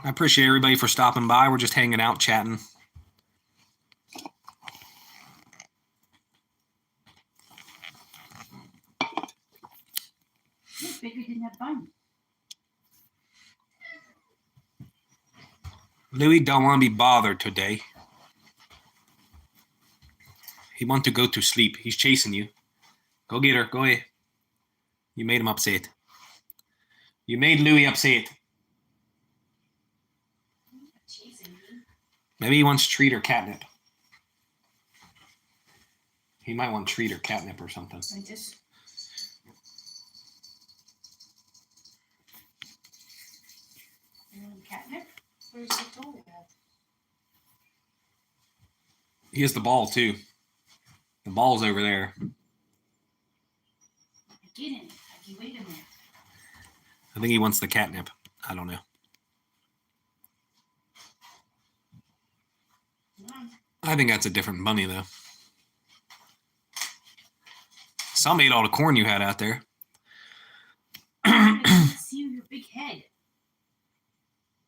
I appreciate everybody for stopping by. We're just hanging out, chatting. Baby didn't have fun. Louis don't want to be bothered today. He wants to go to sleep. He's chasing you. Go get her. Go away. You made him upset. You made Louis upset. Maybe he wants treat or catnip. He might want treat or catnip or something. I just. Catnip? Where's the toy at? He has the ball too. The ball's over there. Get in. Wait a minute. I think he wants the catnip. I don't know. I think that's a different bunny though. Some ate all the corn you had out there. I can't see your big head.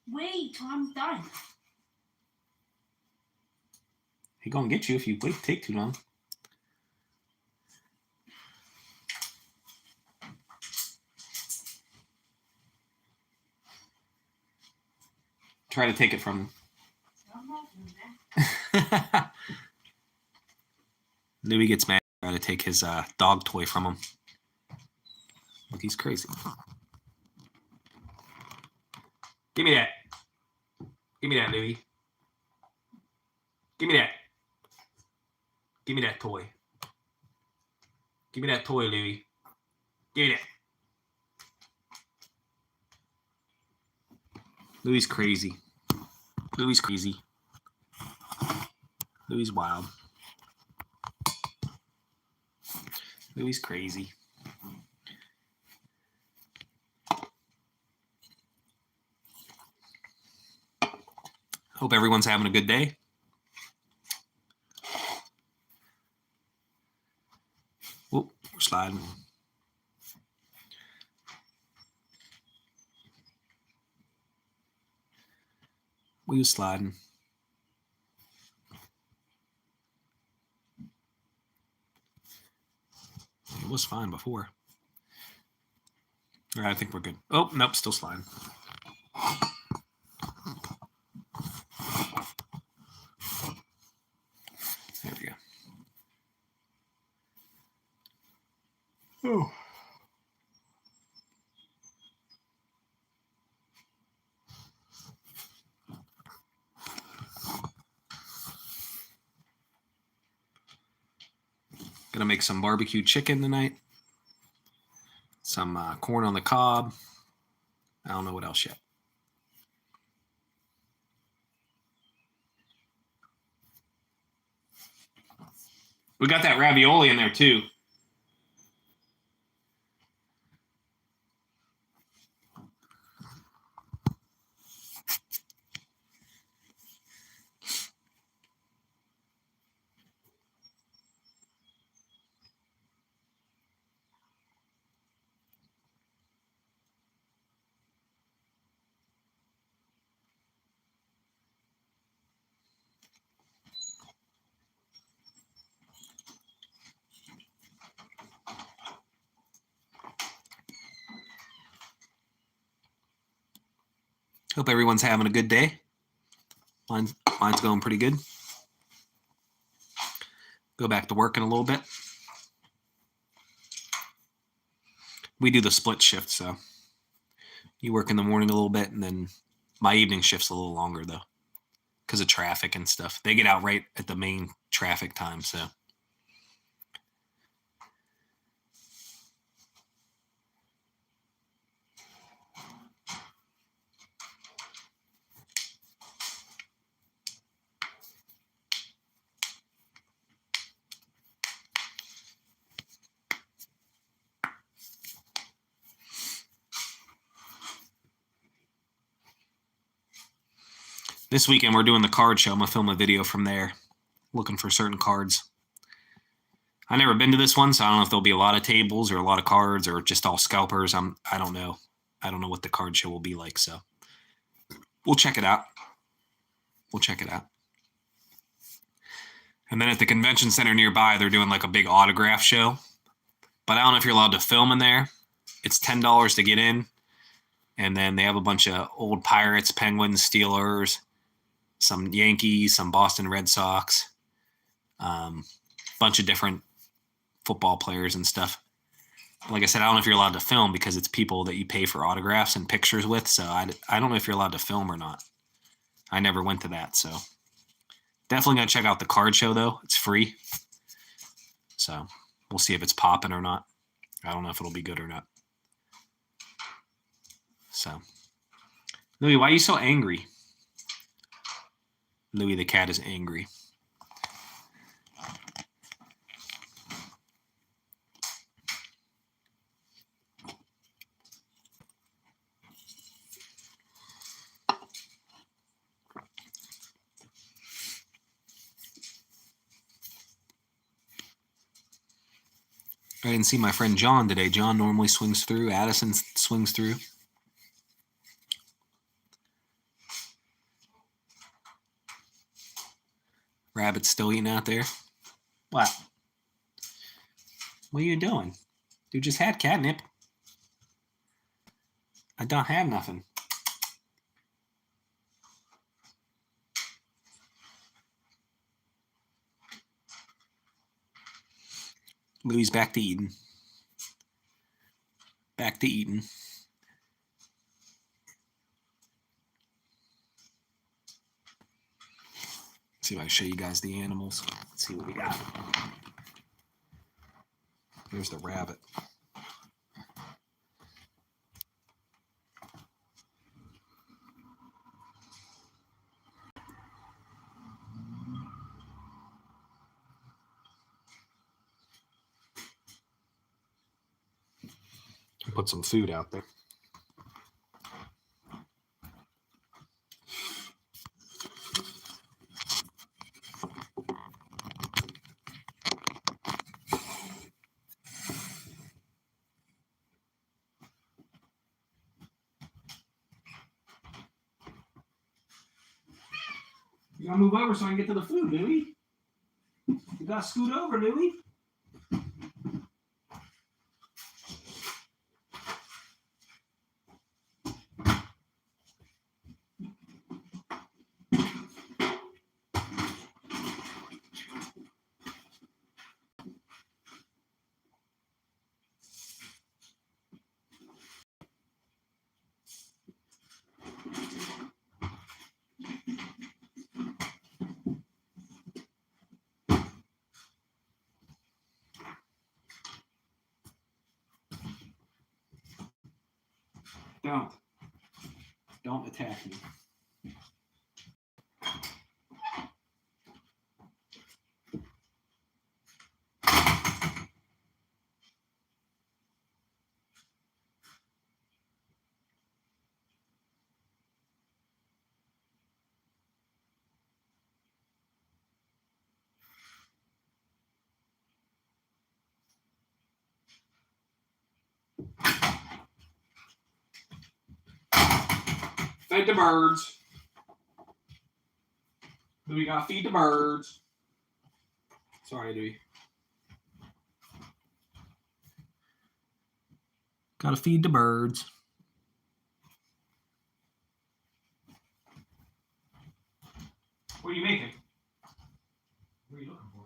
Wait till I'm done. He gonna get you if you wait take too long. Try to take it from him. I'm not doing that. Louis gets mad. Try to take his dog toy from him. Look, he's crazy. Give me that. Give me that, Louis. Give me that. Give me that toy. Give me that toy, Louis. Give me that. Louis crazy. Louis crazy. Louis wild. Louis crazy. Hope everyone's having a good day. Whoop, we're sliding. We was sliding. It was fine before. All right, I think we're good. Oh, nope, still sliding. There we go. Oh. Gonna make some barbecue chicken tonight. Some corn on the cob. I don't know what else yet. We got that ravioli in there too. Hope everyone's having a good day. Mine's going pretty good. Go back to work in a little bit. We do the split shift, so you work in the morning a little bit, and then my evening shift's a little longer, though. because of traffic and stuff. They get out right at the main traffic time, so. This weekend we're doing the card show. I'm gonna film a video from there, looking for certain cards. I've never been to this one, so I don't know if there'll be a lot of tables or a lot of cards or just all scalpers. I don't know. I don't know what the card show will be like, so we'll check it out. We'll check it out. And then at the convention center nearby, they're doing like a big autograph show. But I don't know if you're allowed to film in there. It's $10 to get in. And then they have a bunch of old Pirates, Penguins, Steelers, some Yankees, some Boston Red Sox, bunch of different football players and stuff. Like I said, I don't know if you're allowed to film because it's people that you pay for autographs and pictures with. So I don't know if you're allowed to film or not. I never went to that, so definitely gonna check out the card show though. It's free, so we'll see if it's popping or not. I don't know if it'll be good or not. So, Louis, why are you so angry? Louis the cat is angry. I didn't see my friend John today. John normally swings through. Addison swings through. Rabbit's still eating out there. What? What are you doing? Dude just had catnip. I don't have nothing. Louis back to eating. Back to eating. See if I can show you guys the animals. Let's see what we got. Here's the rabbit. Put some food out there. You gotta move over so I can get to the food, Louie. You gotta scoot over, Louie. Don't attack me. Feed the birds. Louie gotta feed the birds. Sorry, Louie. Gotta feed the birds. What are you making? What are you looking for?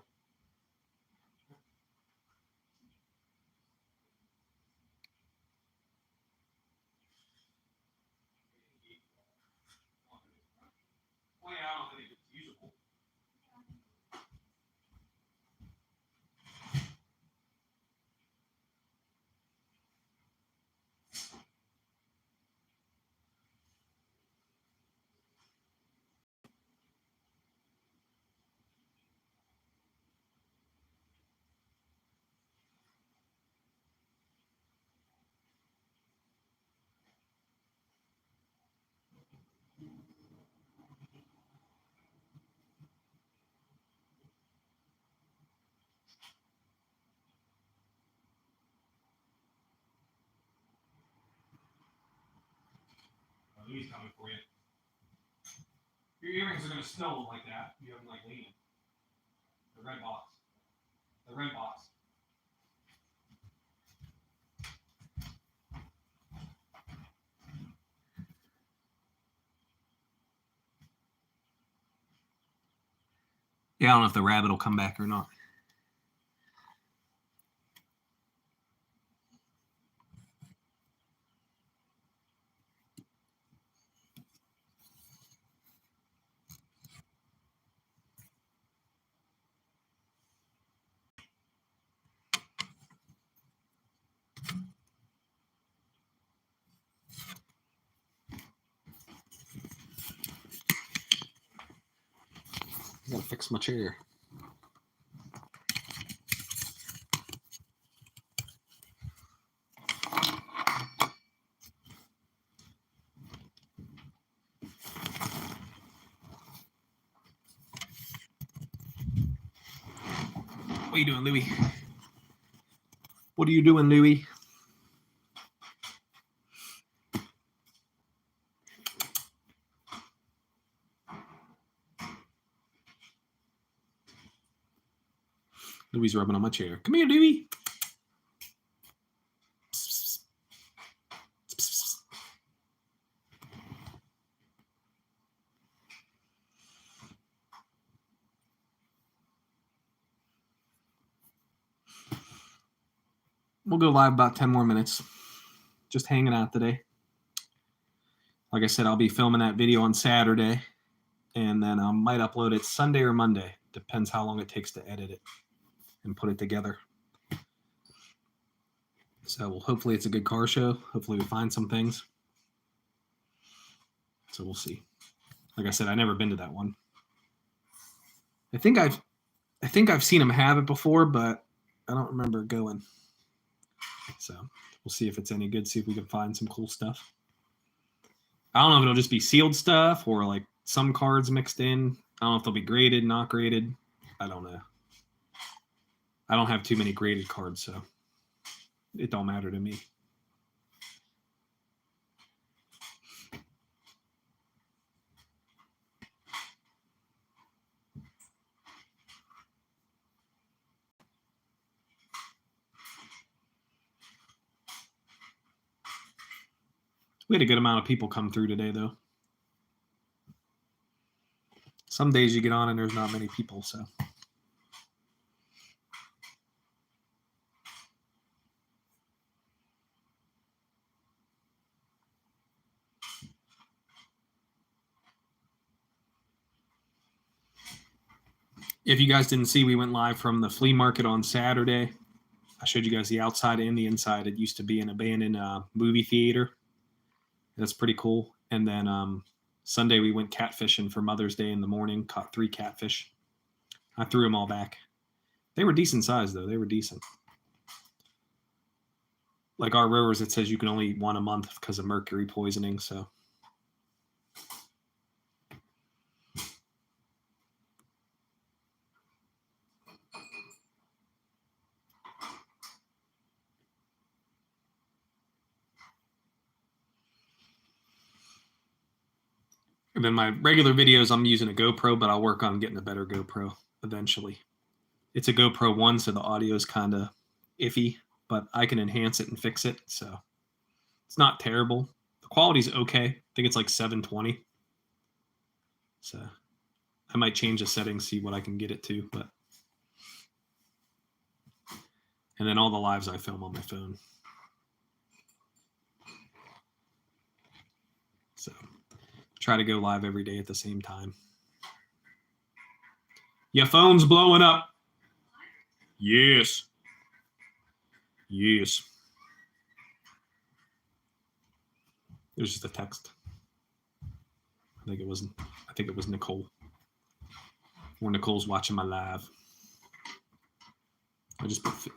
Oh yeah, I don't think Louis coming for you. Your earrings are gonna still look like that. You have them like leaning. The red box. The red box. Yeah, I don't know if the rabbit will come back or not. I gotta fix my chair. What are you doing, Louis? What are you doing, Louis? Louis rubbing on my chair. Come here, Louis. We'll go live about 10 more minutes. Just hanging out today. Like I said, I'll be filming that video on Saturday, and then I might upload it Sunday or Monday. Depends how long it takes to edit it and put it together. So hopefully it's a good car show. Hopefully we find some things. So we'll see. Like I said, I've never been to that one. I think I've seen them have it before, but I don't remember going. So we'll see if it's any good. See if we can find some cool stuff. I don't know if it'll just be sealed stuff or like some cards mixed in. I don't know if they'll be graded, not graded. I don't know. I don't have too many graded cards, so it don't matter to me. We had a good amount of people come through today, though. Some days you get on and there's not many people, so. If you guys didn't see, we went live from the flea market on Saturday. I showed you guys the outside and the inside. It used to be an abandoned movie theater. That's pretty cool. And then Sunday we went catfishing for Mother's Day in the morning. Caught 3 catfish. I threw them all back. They were decent size, though. They were decent. Like our rivers, it says you can only eat one a month because of mercury poisoning, so. And then my regular videos, I'm using a GoPro, but I'll work on getting a better GoPro eventually. It's a GoPro 1, so the audio is kind of iffy, but I can enhance it and fix it, so it's not terrible. The quality's okay. I think it's like 720. So I might change the settings, see what I can get it to, but. And then all the lives I film on my phone. So try to go live every day at the same time. Your phone's blowing up. Yes. Yes. It was just a text. I think it was Nicole. Or Nicole's watching my live.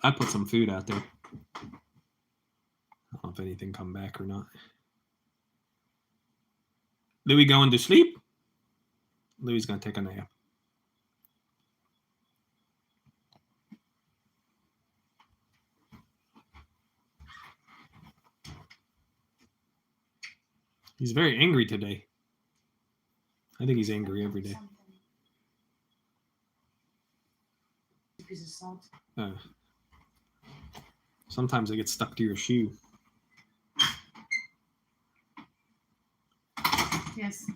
I put some food out there. I don't know if anything come back or not. Louis going to sleep? Louis going to take a nap. He's very angry today. I think he's angry every day. A piece of salt. Sometimes they get stuck to your shoe. Yes.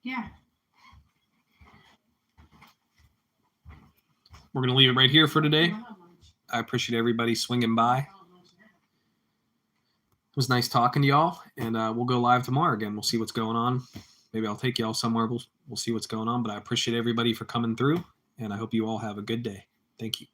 Yeah. We're going to leave it right here for today. I don't have lunch. I appreciate everybody swinging by. I don't have lunch now. It was nice talking to y'all, and we'll go live tomorrow again. We'll see what's going on. Maybe I'll take y'all somewhere. We'll see what's going on, but I appreciate everybody for coming through, and I hope you all have a good day. Thank you.